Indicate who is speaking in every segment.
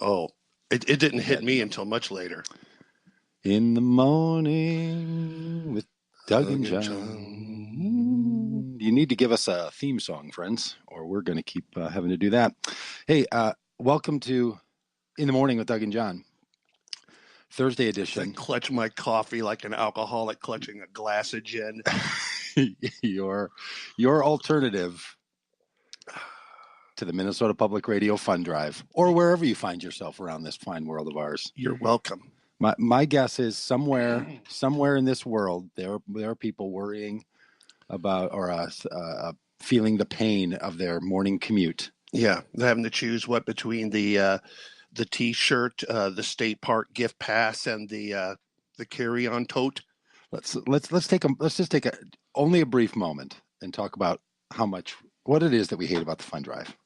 Speaker 1: Oh, it didn't hit me until much later.
Speaker 2: In the morning with Doug and John. You need to give us a theme song, friends, or we're going to keep having to do that. Hey, welcome to In the Morning with Doug and John, Thursday edition.
Speaker 1: I clutch my coffee like an alcoholic clutching a glass of gin.
Speaker 2: your alternative to the Minnesota Public Radio Fund Drive, or wherever you find yourself around this fine world of ours.
Speaker 1: You're welcome.
Speaker 2: My guess is somewhere in this world there are people worrying about or feeling the pain of their morning commute.
Speaker 1: Yeah, they're having to choose what between the T-shirt, the state park gift pass, and the carry-on tote.
Speaker 2: Let's just take only a brief moment and talk about what it is that we hate about the fund drive.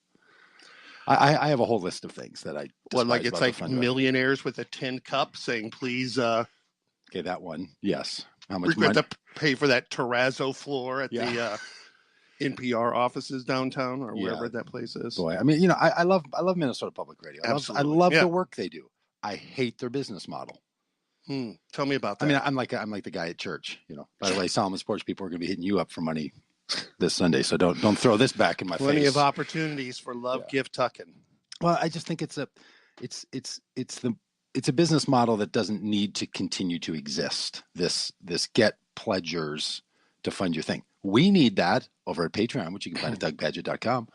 Speaker 2: I have a whole list of things that I despise
Speaker 1: it's like millionaires with a tin cup saying, "Please."
Speaker 2: Okay, that one. Yes.
Speaker 1: How much money to pay for that terrazzo floor at the NPR offices downtown or wherever that place is?
Speaker 2: Boy, I mean, I love Minnesota Public Radio. I love the work they do. I hate their business model.
Speaker 1: Tell me about that.
Speaker 2: I mean, I'm like the guy at church. By the way, Solomon Sports people are going to be hitting you up for money this Sunday, so don't throw this back in my face.
Speaker 1: Plenty of opportunities for love gift tucking.
Speaker 2: Well, I just think it's a business model that doesn't need to continue to exist. This get pledgers to fund your thing. We need that over at Patreon, which you can find at DougPagitt.com,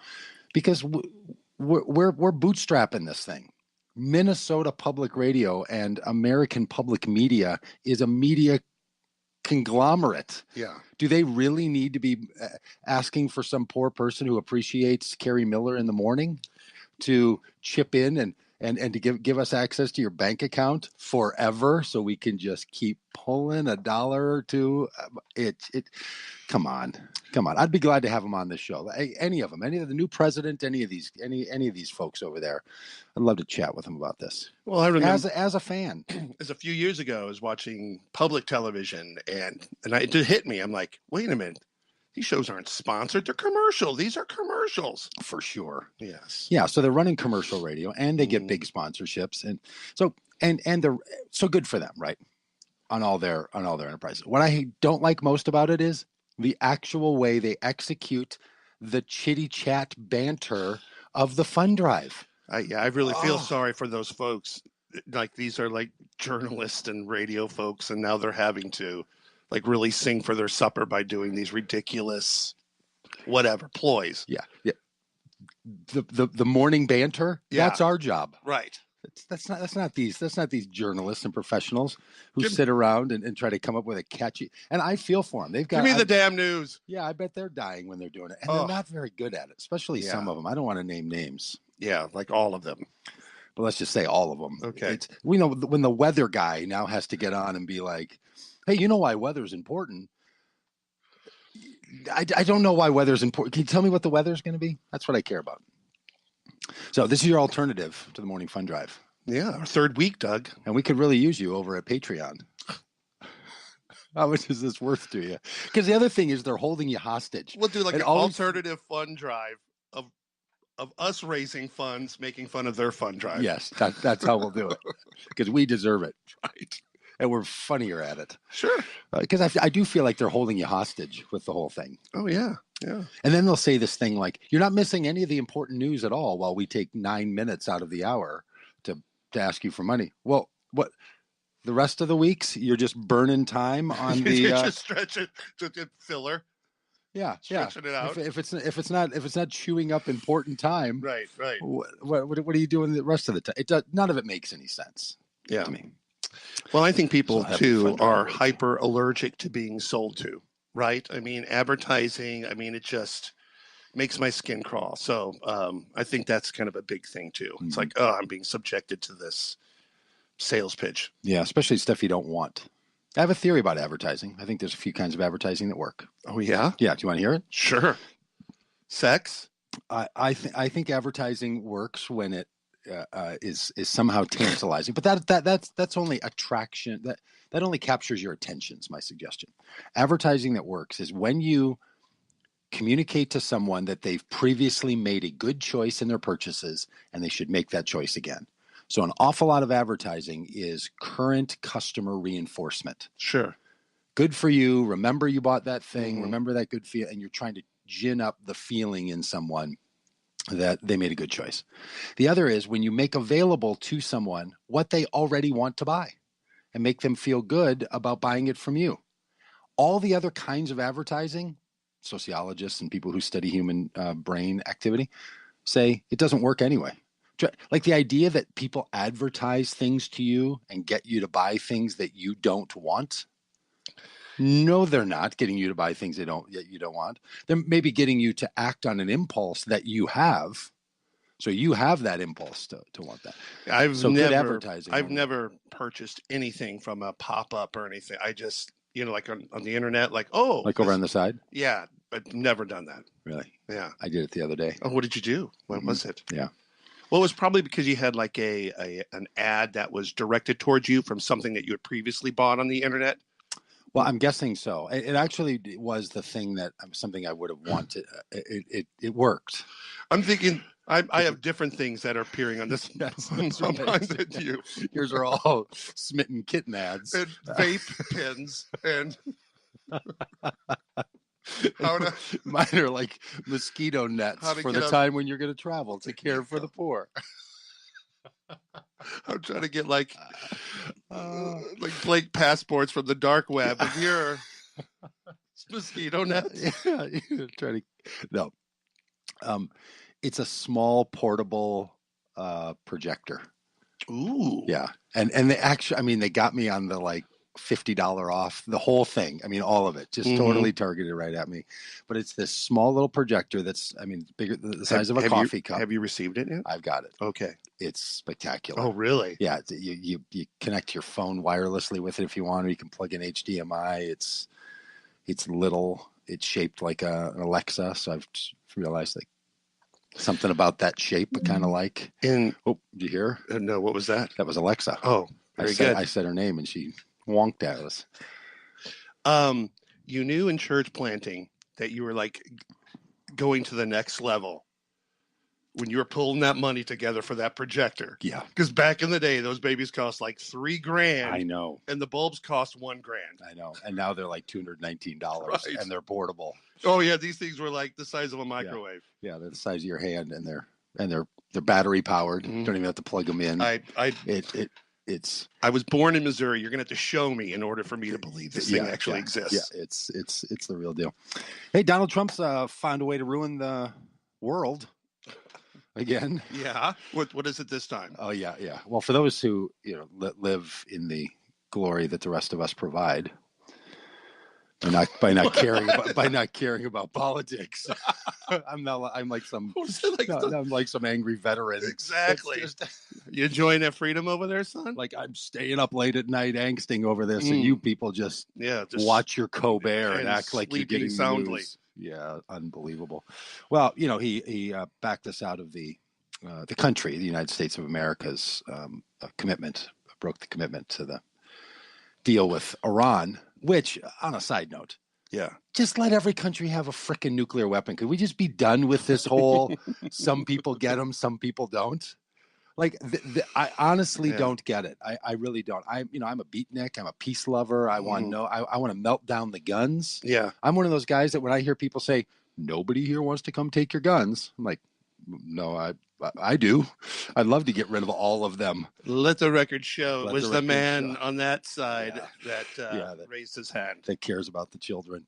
Speaker 2: because we're bootstrapping this thing. Minnesota Public Radio and American Public Media is a media conglomerate.
Speaker 1: Yeah.
Speaker 2: Do they really need to be asking for some poor person who appreciates Carrie Miller in the morning to chip in and to give us access to your bank account forever so we can just keep pulling a dollar or two? Come on. I'd be glad to have them on this show. Any of them, any of the new president, any of these folks over there. I'd love to chat with them about this.
Speaker 1: Well, I remember
Speaker 2: as a fan,
Speaker 1: as a few years ago, I was watching public television and it hit me. I'm like, wait a minute. These shows aren't sponsored. They're commercial. These are commercials.
Speaker 2: For sure.
Speaker 1: Yes.
Speaker 2: Yeah. So they're running commercial radio and they get big sponsorships. And so, and they're so good for them, right? On all their enterprises. What I don't like most about it is the actual way they execute the chitty chat banter of the fund drive.
Speaker 1: I really feel sorry for those folks. Like these are like journalists and radio folks. And now they're having to like really sing for their supper by doing these ridiculous, whatever ploys.
Speaker 2: Yeah. The morning banter. Yeah. That's our job.
Speaker 1: Right.
Speaker 2: That's not these journalists and professionals who sit around and try to come up with a catchy. And I feel for them.
Speaker 1: Give me the damn news.
Speaker 2: Yeah, I bet they're dying when they're doing it, and they're not very good at it. Especially some of them. I don't want to name names.
Speaker 1: Yeah, like all of them.
Speaker 2: But let's just say all of them.
Speaker 1: Okay.
Speaker 2: We know when the weather guy now has to get on and be like, "Hey, you know why weather's important?" I don't know why weather's important. Can you tell me what the weather's going to be? That's what I care about. So this is your alternative to the morning fund drive.
Speaker 1: Yeah, our third week, Doug.
Speaker 2: And we could really use you over at Patreon. How much is this worth to you? Because the other thing is they're holding you hostage.
Speaker 1: We'll do like an alternative fund drive of us raising funds, making fun of their fund drive.
Speaker 2: Yes, that's how we'll do it. Because we deserve it.
Speaker 1: Right.
Speaker 2: And we're funnier at it.
Speaker 1: Sure.
Speaker 2: Because I do feel like they're holding you hostage with the whole thing.
Speaker 1: Oh, yeah. Yeah.
Speaker 2: And then they'll say this thing like, you're not missing any of the important news at all while we take 9 minutes out of the hour to ask you for money. Well, what the rest of the weeks, you're just burning time on the...
Speaker 1: You're just stretching to filler.
Speaker 2: Yeah.
Speaker 1: Stretching it out.
Speaker 2: If it's not chewing up important time.
Speaker 1: Right.
Speaker 2: What are you doing the rest of the time? None of it makes any sense.
Speaker 1: Yeah.
Speaker 2: To me.
Speaker 1: Well, I think people, too, are hyper allergic to being sold to, right? I mean, advertising, it just makes my skin crawl. So I think that's kind of a big thing, too. It's like, I'm being subjected to this sales pitch.
Speaker 2: Yeah, especially stuff you don't want. I have a theory about advertising. I think there's a few kinds of advertising that work.
Speaker 1: Oh, yeah?
Speaker 2: Yeah. Do you want to hear it?
Speaker 1: Sure. Sex?
Speaker 2: I think advertising works when it is somehow tantalizing, but that's only attraction. That only captures your attention. Is my suggestion. Advertising that works is when you communicate to someone that they've previously made a good choice in their purchases and they should make that choice again. So an awful lot of advertising is current customer reinforcement.
Speaker 1: Sure.
Speaker 2: Good for you. Remember you bought that thing. Remember that good feel. And you're trying to gin up the feeling in someone that they made a good choice. The other is when you make available to someone what they already want to buy and make them feel good about buying it from you. All the other kinds of advertising, sociologists and people who study human brain activity say it doesn't work anyway. Like the idea that people advertise things to you and get you to buy things that you don't want. No, they're not getting you to buy things you don't want. They're maybe getting you to act on an impulse that you have. So you have that impulse to want that.
Speaker 1: I've never purchased anything from a pop-up or anything. I just, like on the internet, like
Speaker 2: over on the side.
Speaker 1: Yeah, I've never done that.
Speaker 2: Really?
Speaker 1: Yeah,
Speaker 2: I did it the other day.
Speaker 1: Oh, what did you do? What was it?
Speaker 2: Yeah.
Speaker 1: Well, it was probably because you had like an ad that was directed towards you from something that you had previously bought on the internet.
Speaker 2: Well, I'm guessing so. It actually was the thing that something I would have wanted. It worked.
Speaker 1: I'm thinking I have different things that are appearing on this. Sometimes than you.
Speaker 2: Yours are all smitten kitten ads
Speaker 1: and vape pens and.
Speaker 2: Mine are like mosquito nets for the time when you're going to travel to care for the poor.
Speaker 1: I'm trying to get like blank passports from the dark web of your mosquito nets.
Speaker 2: Yeah, try to no. It's a small portable projector.
Speaker 1: Ooh,
Speaker 2: yeah, and they actually, they got me on the like $50 off the whole thing. All of it, just totally targeted right at me. But it's this small little projector that's, bigger, the size of a coffee cup.
Speaker 1: Have you received it yet?
Speaker 2: I've got it.
Speaker 1: Okay.
Speaker 2: It's spectacular.
Speaker 1: Oh, really?
Speaker 2: Yeah. You connect your phone wirelessly with it if you want, or you can plug in HDMI. It's little. It's shaped like an Alexa. So I've realized like something about that shape I kind of like.
Speaker 1: And
Speaker 2: did you hear?
Speaker 1: No, what was that?
Speaker 2: That was Alexa.
Speaker 1: Oh, very good.
Speaker 2: I said her name and she wonked at us.
Speaker 1: You knew in church planting that you were like going to the next level when you were pulling that money together for that projector.
Speaker 2: Yeah.
Speaker 1: Because back in the day, those babies cost like $3,000.
Speaker 2: I know.
Speaker 1: And the bulbs cost $1,000.
Speaker 2: I know. And now they're like $219
Speaker 1: right.
Speaker 2: And they're portable.
Speaker 1: Oh yeah. These things were like the size of a microwave.
Speaker 2: Yeah. They're the size of your hand and they're battery powered. Don't even have to plug them in.
Speaker 1: I was born in Missouri. You're going to have to show me in order for me to believe this thing actually exists.
Speaker 2: Yeah, it's the real deal. Hey, Donald Trump's found a way to ruin the world again.
Speaker 1: Yeah. What is it this time?
Speaker 2: Oh yeah. Well, for those who live in the glory that the rest of us provide, by not caring about politics. I'm like some angry veteran.
Speaker 1: Exactly. You enjoying that freedom over there, son?
Speaker 2: Like I'm staying up late at night angsting over this, and you people just watch your Colbert and act like you're getting soundly. News. Yeah, unbelievable. Well, he backed us out of the country, the United States of America's broke the commitment to the deal with Iran. Which, on a side note, just let every country have a frickin' nuclear weapon. Could we just be done with this whole some people get them, some people don't? Like, I honestly don't get it. I really don't. I'm a beatnik. I'm a peace lover. I want to melt down the guns.
Speaker 1: Yeah.
Speaker 2: I'm one of those guys that when I hear people say, nobody here wants to come take your guns, I'm like, no, I do. I'd love to get rid of all of them.
Speaker 1: Let the record show. It was the man on that side that raised his hand.
Speaker 2: That cares about the children.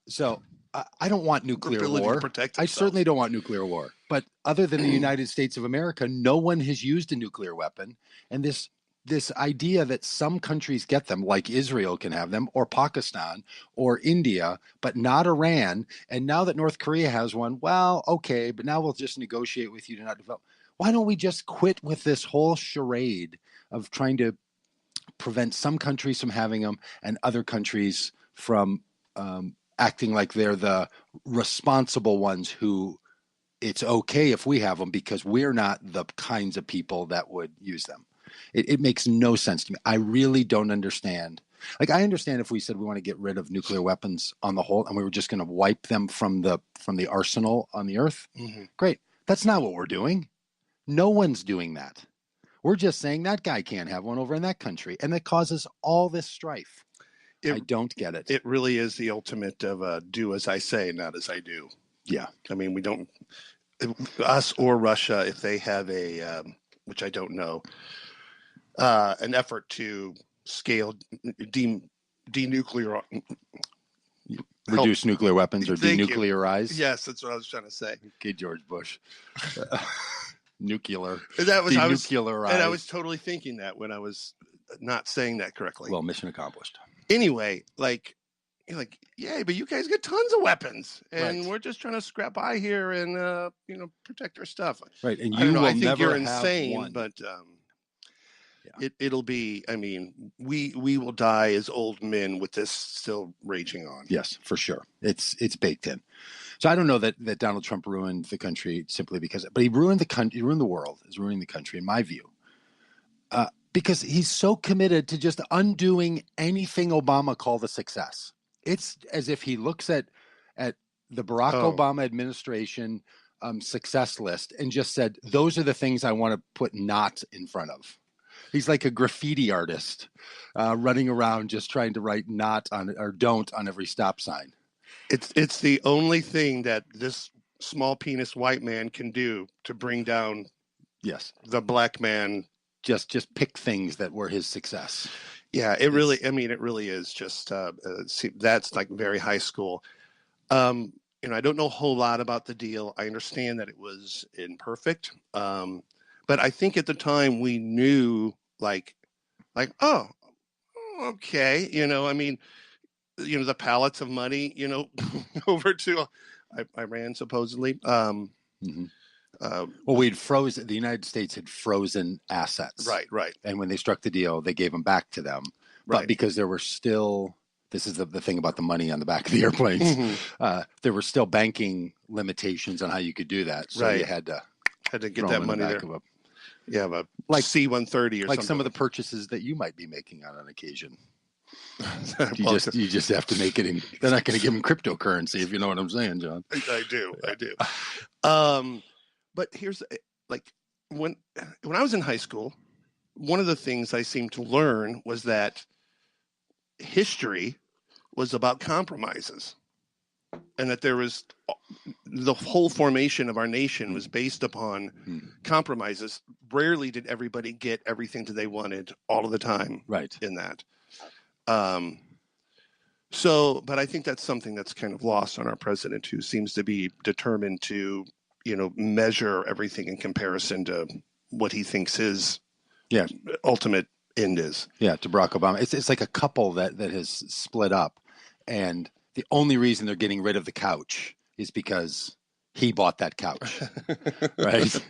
Speaker 2: So I don't want nuclear war.
Speaker 1: I
Speaker 2: certainly don't want nuclear war. But other than the United States of America, no one has used a nuclear weapon. And this idea that some countries get them, like Israel can have them, or Pakistan, or India, but not Iran. And now that North Korea has one, well, okay, but now we'll just negotiate with you to not develop. Why don't we just quit with this whole charade of trying to prevent some countries from having them and other countries from acting like they're the responsible ones who it's okay if we have them because we're not the kinds of people that would use them. It makes no sense to me. I really don't understand. Like, I understand if we said we want to get rid of nuclear weapons on the whole, and we were just going to wipe them from the arsenal on the earth. Mm-hmm. Great. That's not what we're doing. No one's doing that. We're just saying that guy can't have one over in that country. And that causes all this strife. I don't get it.
Speaker 1: It really is the ultimate of do as I say, not as I do.
Speaker 2: Yeah.
Speaker 1: I mean, we don't, us or Russia, if they have which I don't know, an effort to scale, denuclear,
Speaker 2: reduce nuclear weapons or denuclearize.
Speaker 1: Yes, that's what I was trying to say.
Speaker 2: Okay, George Bush. Nuclear.
Speaker 1: Denuclearize. And I was totally thinking that when I was not saying that correctly.
Speaker 2: Well, mission accomplished.
Speaker 1: Anyway, you're like, yay, but you guys get tons of weapons, and we're just trying to scrap by here and protect our stuff.
Speaker 2: Right, and
Speaker 1: I think you're insane, but it'll be. I mean, we will die as old men with this still raging on.
Speaker 2: Yes, for sure. It's baked in. So I don't know that Donald Trump ruined the country simply because, but he ruined the country. He ruined the world. He's ruining the country, in my view. Because he's so committed to just undoing anything Obama called a success. It's as if he looks at the Barack Obama administration success list and just said, those are the things I want to put not in front of. He's like a graffiti artist running around just trying to write not on or don't on every stop sign.
Speaker 1: It's the only thing that this small penis white man can do to bring down the black man.
Speaker 2: Just pick things that were his success.
Speaker 1: Yeah, it really is just that's like very high school. I don't know a whole lot about the deal. I understand that it was imperfect. But I think at the time we knew oh, okay. The pallets of money, over to Iran supposedly.
Speaker 2: The United States had frozen assets.
Speaker 1: Right.
Speaker 2: And when they struck the deal, they gave them back to them.
Speaker 1: Right.
Speaker 2: But because there were still, this is the thing about the money on the back of the airplanes, there were still banking limitations on how you could do that. So you had to
Speaker 1: get that money there. Like C-130 or something.
Speaker 2: Like some of the purchases that you might be making on an occasion. You just have to make it in. They're not going to give them cryptocurrency, if you know what I'm saying, John.
Speaker 1: I do. But here's when I was in high school, one of the things I seemed to learn was that history was about compromises, and that there was the whole formation of our nation was based upon compromises. Rarely did everybody get everything that they wanted all of the time.
Speaker 2: Right.
Speaker 1: In that. But I think that's something that's kind of lost on our president, who seems to be determined to, measure everything in comparison to what he thinks his ultimate end is.
Speaker 2: Yeah, to Barack Obama. It's like a couple that has split up, and the only reason they're getting rid of the couch is because he bought that couch, right?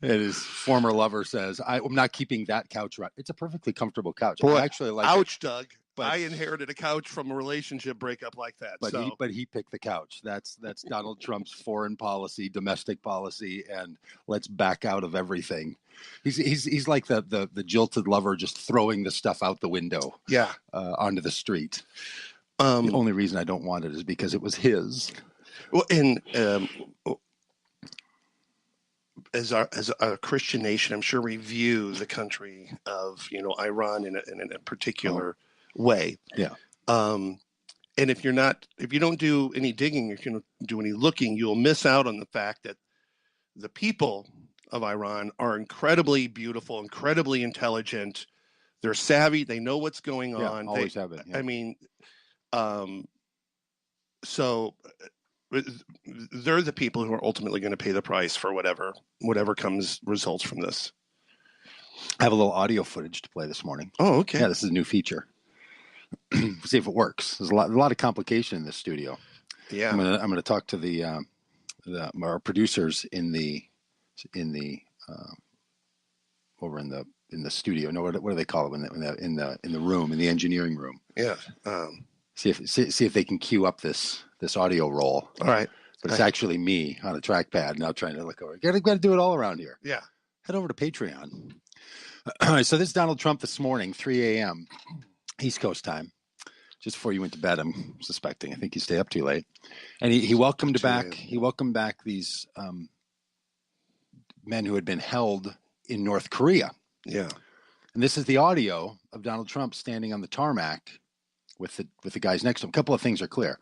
Speaker 2: And his former lover says, I'm not keeping that couch right. It's a perfectly comfortable couch.
Speaker 1: Boy,
Speaker 2: I actually like
Speaker 1: ouch, Doug. But I inherited a couch from a relationship breakup like that.
Speaker 2: But he picked the couch. That's Donald Trump's foreign policy, domestic policy, and let's back out of everything. He's like the jilted lover just throwing the stuff out the window.
Speaker 1: Yeah.
Speaker 2: Onto the street. The only reason I don't want it is because it was his.
Speaker 1: Well, as a Christian nation, I'm sure we view the country of Iran in a particular way.
Speaker 2: Yeah.
Speaker 1: And if you don't do any digging, if you don't do any looking, you'll miss out on the fact that the people of Iran are incredibly beautiful, incredibly intelligent. They're savvy. They know what's going on.
Speaker 2: Always have it. Yeah.
Speaker 1: I mean, so they're the people who are ultimately going to pay the price for whatever results from this.
Speaker 2: I have a little audio footage to play this morning.
Speaker 1: Oh, okay.
Speaker 2: Yeah, this is a new feature. See if it works. There's a lot of complication in this studio.
Speaker 1: Yeah,
Speaker 2: I'm gonna talk to our producers in the over in the studio. No, what do they call it in the room, in the engineering room?
Speaker 1: Yeah.
Speaker 2: See if they can cue up this audio roll.
Speaker 1: All right.
Speaker 2: But it's actually me on a trackpad now trying to look over. Got to do it all around here.
Speaker 1: Yeah.
Speaker 2: Head over to Patreon. All right. So this is Donald Trump this morning, 3 a.m. East Coast time. Just before you went to bed, I'm suspecting. I think you stay up too late. And he welcomed back. He welcomed back these men who had been held in North Korea.
Speaker 1: Yeah.
Speaker 2: And this is the audio of Donald Trump standing on the tarmac with the guys next to him. A couple of things are clear.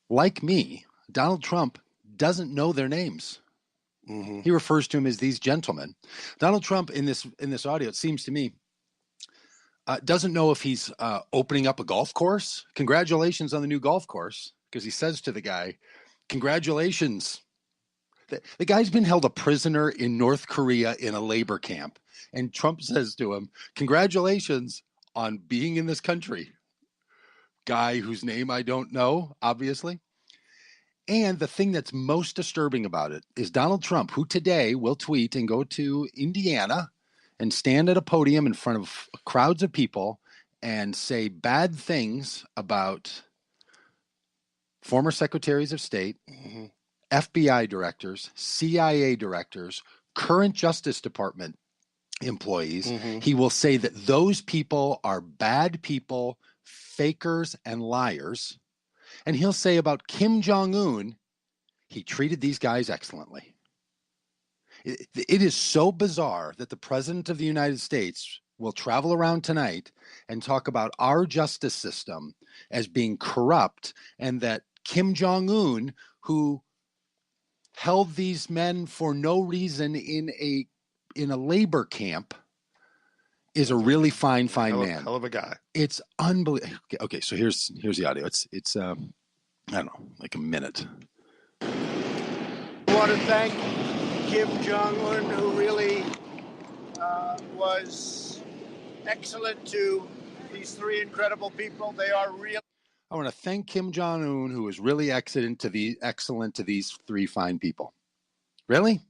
Speaker 2: Like me, Donald Trump doesn't know their names. Mm-hmm. He refers to them as these gentlemen. Donald Trump in this audio, it seems to me, doesn't know if he's opening up a golf course. Congratulations on the new golf course, because he says to the guy, congratulations. The guy's been held a prisoner in North Korea in a labor camp. And Trump says to him, congratulations on being in this country. Guy whose name I don't know, obviously. And the thing that's most disturbing about it is Donald Trump, who today will tweet and go to Indiana and stand at a podium in front of crowds of people and say bad things about former secretaries of state, mm-hmm. FBI directors, CIA directors, current Justice Department employees. Mm-hmm. He will say that those people are bad people, fakers, and liars. And he'll say about Kim Jong-un, he treated these guys excellently. It is so bizarre that the President of the United States will travel around tonight and talk about our justice system as being corrupt, and that Kim Jong-un, who held these men for no reason in a labor camp, is a really fine man.
Speaker 1: Hell of a guy.
Speaker 2: It's unbelievable. Okay, so here's the audio. It's I don't know, like a minute.
Speaker 3: I want to thank Kim Jong-un, who really was excellent to these three incredible people. They are real.
Speaker 2: I want to thank Kim Jong-un, who was really excellent to these three fine people. Really?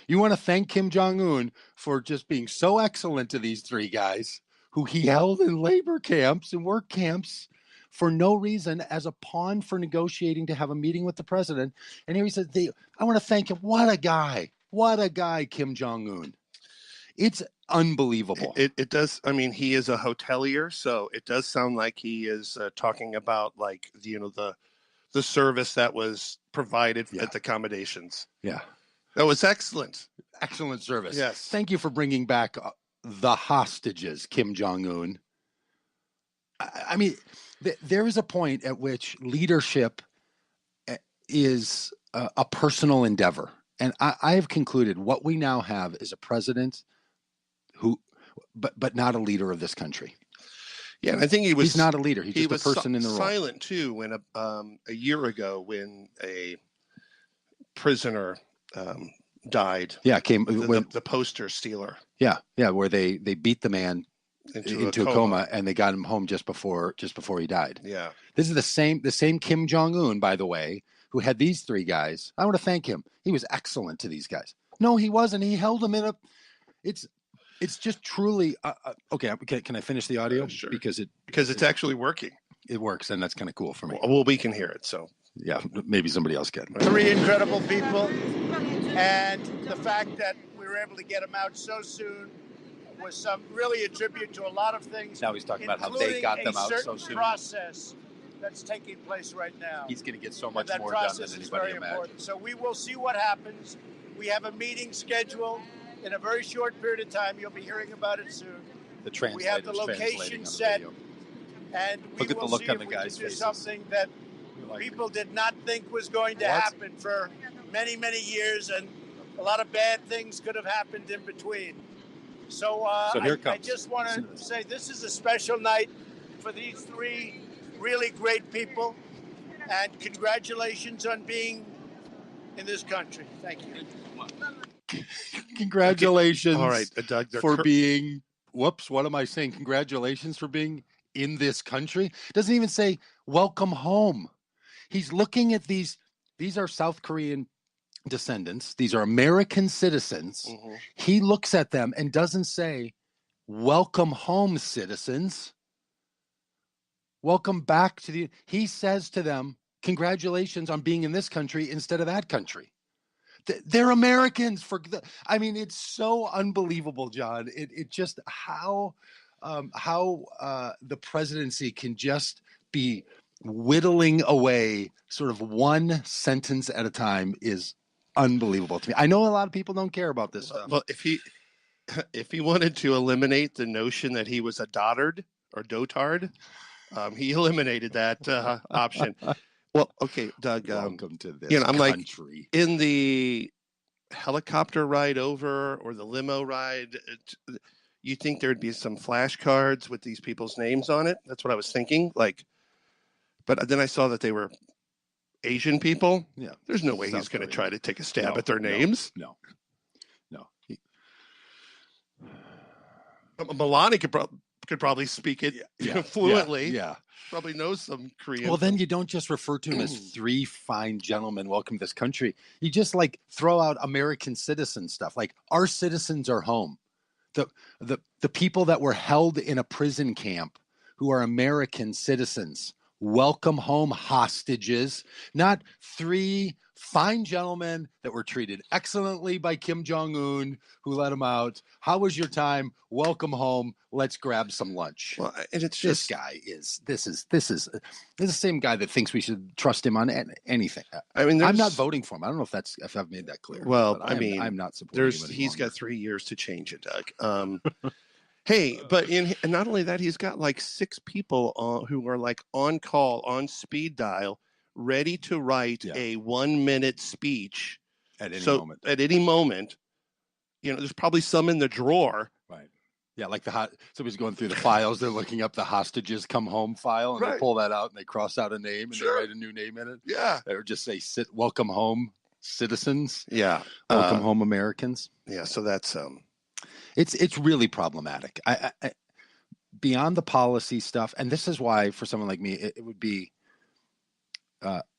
Speaker 2: You want to thank Kim Jong-un for just being so excellent to these three guys who he held in labor camps and work camps for no reason, as a pawn for negotiating to have a meeting with the president. And here he says, I want to thank him. What a guy, Kim Jong-un. It's unbelievable.
Speaker 1: It does. I mean, he is a hotelier, so it does sound like he is talking about, like, the service that was provided at the accommodations.
Speaker 2: Yeah.
Speaker 1: That was excellent.
Speaker 2: Excellent service.
Speaker 1: Yes.
Speaker 2: Thank you for bringing back the hostages, Kim Jong-un. I mean, there is a point at which leadership is a personal endeavor. And I have concluded what we now have is a president who, but not a leader of this country.
Speaker 1: Yeah, and I think he's
Speaker 2: not a leader. He's just a person in the role.
Speaker 1: Silent too when a year ago when a prisoner died.
Speaker 2: Yeah,
Speaker 1: the poster stealer.
Speaker 2: Yeah, where they beat the man into a coma, and they got him home just before he died.
Speaker 1: Yeah, this
Speaker 2: is the same Kim Jong-un, by the way, who had these three guys. I want to thank him. He was excellent to these guys. No, he wasn't. He held them in a. It's just truly okay. Can I finish the audio?
Speaker 1: Sure.
Speaker 2: Because
Speaker 1: it's actually working.
Speaker 2: It works, and that's kind of cool for me.
Speaker 1: Well, we can hear it, so
Speaker 2: yeah, maybe somebody else can.
Speaker 3: Three incredible people, and the fact that we were able to get them out so soon was really a tribute to a lot of things.
Speaker 2: Now he's talking about how they got them out so soon.
Speaker 3: Process that's taking place right now.
Speaker 2: He's going to get so much more done than anybody imagined.
Speaker 3: So we will see what happens. We have a meeting scheduled in a very short period of time. You'll be hearing about it soon.
Speaker 2: The translator's
Speaker 3: we have the location set, and we
Speaker 2: look at
Speaker 3: will
Speaker 2: the look
Speaker 3: see
Speaker 2: on
Speaker 3: if
Speaker 2: the
Speaker 3: we
Speaker 2: guy's
Speaker 3: can do
Speaker 2: faces.
Speaker 3: something that people did not think was going to happen for many, many years, and a lot of bad things could have happened in between. So
Speaker 2: here it comes.
Speaker 3: I just want to say this is a special night for these three really great people, and congratulations on being in this country. Thank you.
Speaker 2: Congratulations.
Speaker 1: All right, Doug,
Speaker 2: for being, what am I saying? Congratulations for being in this country. Doesn't even say welcome home. He's looking at these are South Korean descendants. These are American citizens. Mm-hmm. He looks at them and doesn't say, welcome home, citizens. Welcome back to he says to them, congratulations on being in this country instead of that country. They're Americans. It's so unbelievable, John. It just how the presidency can just be whittling away sort of one sentence at a time is unbelievable to me. I know a lot of people don't care about this stuff.
Speaker 1: Well, if he wanted to eliminate the notion that he was a dotard or dotard, he eliminated that option. Well, okay, Doug.
Speaker 2: Welcome to this
Speaker 1: I'm
Speaker 2: country.
Speaker 1: like in the helicopter ride over or the limo ride. You think there'd be some flashcards with these people's names on it? That's what I was thinking. But then I saw that they were Asian people.
Speaker 2: Yeah,
Speaker 1: there's no way he's going to try to take a stab at their names.
Speaker 2: No.
Speaker 1: Milani could probably speak it fluently.
Speaker 2: Yeah.
Speaker 1: Probably knows some Korean.
Speaker 2: Well, then you don't just refer to him as three fine gentlemen. Welcome to this country. You just like throw out American citizen stuff. Like our citizens are home. The people that were held in a prison camp who are American citizens. Welcome home, hostages. Not three fine gentlemen that were treated excellently by Kim Jong-un, who let them out. How was your time? Welcome home. Let's grab some lunch.
Speaker 1: Well, and it's
Speaker 2: this
Speaker 1: just
Speaker 2: guy is the same guy that thinks we should trust him on anything.
Speaker 1: I mean,
Speaker 2: I'm not voting for him. I don't know if I've made that clear.
Speaker 1: Well,
Speaker 2: I'm not supporting him.
Speaker 1: He's got 3 years to change it, Doug. Hey, but and not only that, he's got like 6 people who are like on call, on speed dial, ready to write a 1-minute speech
Speaker 2: at any moment.
Speaker 1: At any moment, there's probably some in the drawer.
Speaker 2: Right. Yeah, like somebody's going through the files. They're looking up the hostages come home file, and they pull that out and they cross out a name and they write a new name in it.
Speaker 1: Yeah.
Speaker 2: Or just say, welcome home, citizens.
Speaker 1: Yeah.
Speaker 2: Welcome home, Americans.
Speaker 1: Yeah, so that's...
Speaker 2: It's really problematic. I beyond the policy stuff, and this is why for someone like me, it would be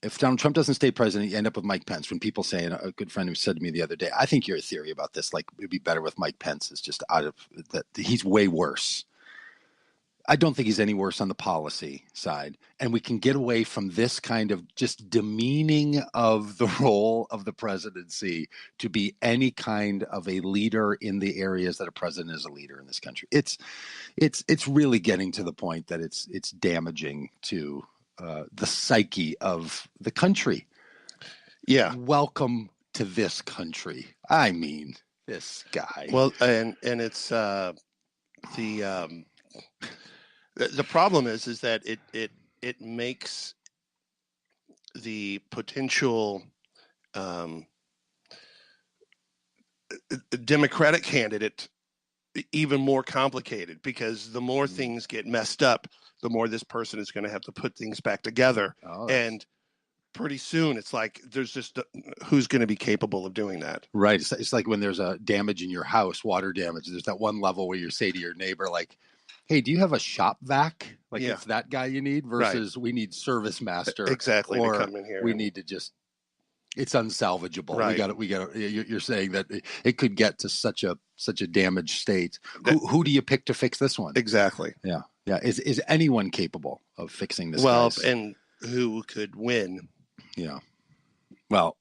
Speaker 2: if Donald Trump doesn't stay president, you end up with Mike Pence. When people say, and a good friend who said to me the other day, I think your theory about this, like it'd be better with Mike Pence, is just out of that. He's way worse. I don't think he's any worse on the policy side. And we can get away from this kind of just demeaning of the role of the presidency to be any kind of a leader in the areas that a president is a leader in this country. It's really getting to the point that it's damaging to the psyche of the country.
Speaker 1: Yeah.
Speaker 2: Welcome to this country. I mean, this guy.
Speaker 1: Well, and it's the problem is that it makes the potential Democratic candidate even more complicated, because the more things get messed up, the more this person is going to have to put things back together. And pretty soon it's like there's just who's going to be capable of doing that.
Speaker 2: Right. It's like when there's a damage in your house, water damage. There's that one level where you say to your neighbor, like, hey, do you have a shop vac? Like it's that guy you need versus we need service master.
Speaker 1: Exactly.
Speaker 2: Or
Speaker 1: to come in here.
Speaker 2: We need to just, it's unsalvageable.
Speaker 1: Right.
Speaker 2: We got to, you're saying that it could get to such a damaged state. Who do you pick to fix this one?
Speaker 1: Exactly.
Speaker 2: Yeah. Yeah. Is anyone capable of fixing this?
Speaker 1: Well, and who could win?
Speaker 2: Yeah. Well,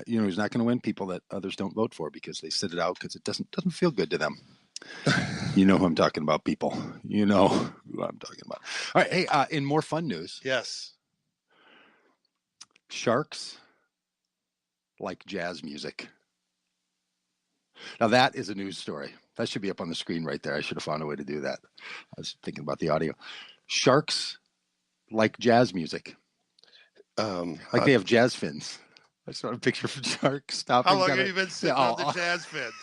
Speaker 2: who's not going to win? People that others don't vote for because they sit it out because it doesn't feel good to them. You know who I'm talking about, people. You know who I'm talking about. All right. Hey, in more fun news.
Speaker 1: Yes.
Speaker 2: Sharks like jazz music. Now that is a news story. That should be up on the screen right there. I should have found a way to do that. I was thinking about the audio. Sharks like jazz music. Like they have jazz fins. I saw a picture of sharks stopping.
Speaker 1: How long have you been sitting on the jazz fins?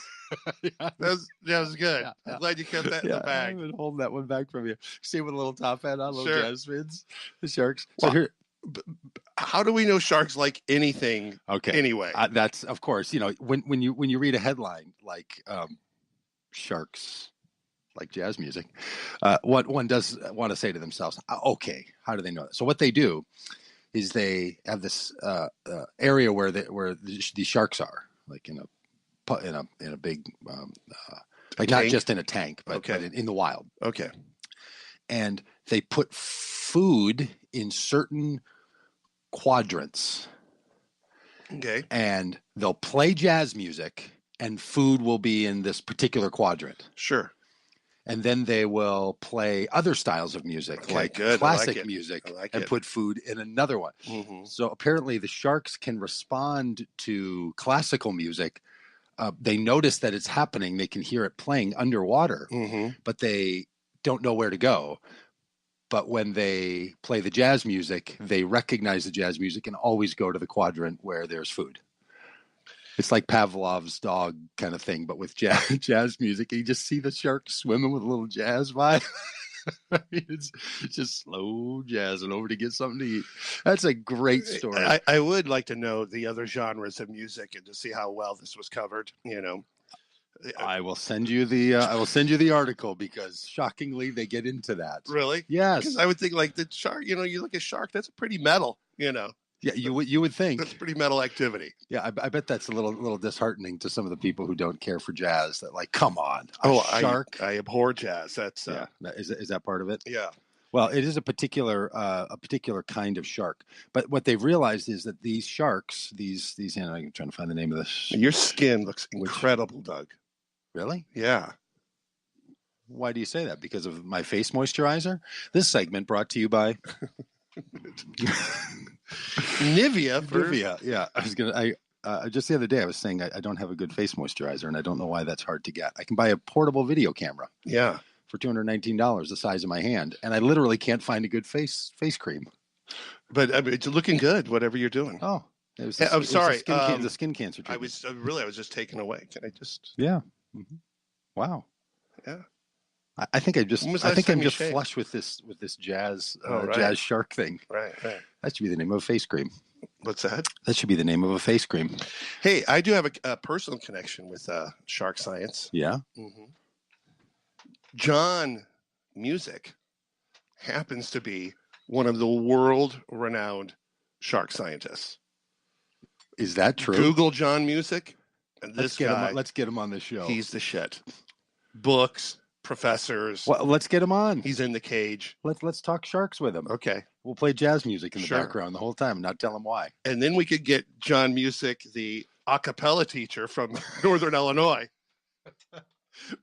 Speaker 1: That was good.
Speaker 2: Yeah.
Speaker 1: I'm glad you kept that in the bag.
Speaker 2: I've been holding that one back from you. See with a little top hat on, little jazz fins. The sharks.
Speaker 1: Well,
Speaker 2: so here,
Speaker 1: how do we know sharks like anything?
Speaker 2: Okay.
Speaker 1: Anyway,
Speaker 2: that's of course. When you read a headline like sharks like jazz music, what one does want to say to themselves, okay, how do they know that? So what they do is they have this area where these sharks are, like in a big like not just in a tank, but in the wild.
Speaker 1: Okay.
Speaker 2: And they put food in certain quadrants.
Speaker 1: Okay.
Speaker 2: And they'll play jazz music and food will be in this particular quadrant.
Speaker 1: Sure.
Speaker 2: And then they will play other styles of music, like classic music, and put food in another one. Mm-hmm. So apparently the sharks can respond to classical music they notice that it's happening. They can hear it playing underwater, but they don't know where to go. But when they play the jazz music, they recognize the jazz music and always go to the quadrant where there's food. It's like Pavlov's dog kind of thing, but with jazz music. And you just see the shark swimming with a little jazz vibe. It's just slow jazzing over to get something to eat. That's a great story.
Speaker 1: I would like to know the other genres of music and to see how well this was covered.
Speaker 2: I will send you the article because shockingly they get into that.
Speaker 1: Really?
Speaker 2: Yes.
Speaker 1: Because I would think like the shark. You look at shark. That's a pretty metal.
Speaker 2: Yeah, you would think
Speaker 1: that's pretty metal activity.
Speaker 2: Yeah, I bet that's a little disheartening to some of the people who don't care for jazz. That like, come on, shark.
Speaker 1: I abhor jazz. That's
Speaker 2: is that part of it?
Speaker 1: Yeah.
Speaker 2: Well, it is a particular kind of shark. But what they've realized is that these sharks, these I'm trying to find the name of this.
Speaker 1: Your skin looks incredible, Doug.
Speaker 2: Really?
Speaker 1: Yeah.
Speaker 2: Why do you say that? Because of my face moisturizer? This segment brought to you by
Speaker 1: Nivea.
Speaker 2: Nivea. Yeah. I just the other day I was saying I don't have a good face moisturizer, and I don't know why that's hard to get. I can buy a portable video camera.
Speaker 1: Yeah.
Speaker 2: For $219, the size of my hand, and I literally can't find a good face cream.
Speaker 1: But I mean, it's looking good, whatever you're doing.
Speaker 2: Oh,
Speaker 1: I'm sorry.
Speaker 2: The skin cancer treatment.
Speaker 1: I was just taken away. Can I just?
Speaker 2: Yeah. Mm-hmm. Wow.
Speaker 1: Yeah.
Speaker 2: I think I'm just flush with this jazz jazz shark thing.
Speaker 1: Right.
Speaker 2: That should be the name of a face cream.
Speaker 1: What's that?
Speaker 2: That should be the name of a face cream.
Speaker 1: Hey, I do have a personal connection with shark science.
Speaker 2: Yeah.
Speaker 1: Mm-hmm. John Music happens to be one of the world-renowned shark scientists.
Speaker 2: Is that true?
Speaker 1: Google John Music, and
Speaker 2: let's get him on the show.
Speaker 1: He's the shit. Books, professors.
Speaker 2: Well, let's get him on.
Speaker 1: He's in the cage.
Speaker 2: Let's talk sharks with him.
Speaker 1: Okay.
Speaker 2: We'll play jazz music in the background the whole time and not tell him why.
Speaker 1: And then we could get John Music, the a cappella teacher from Northern Illinois.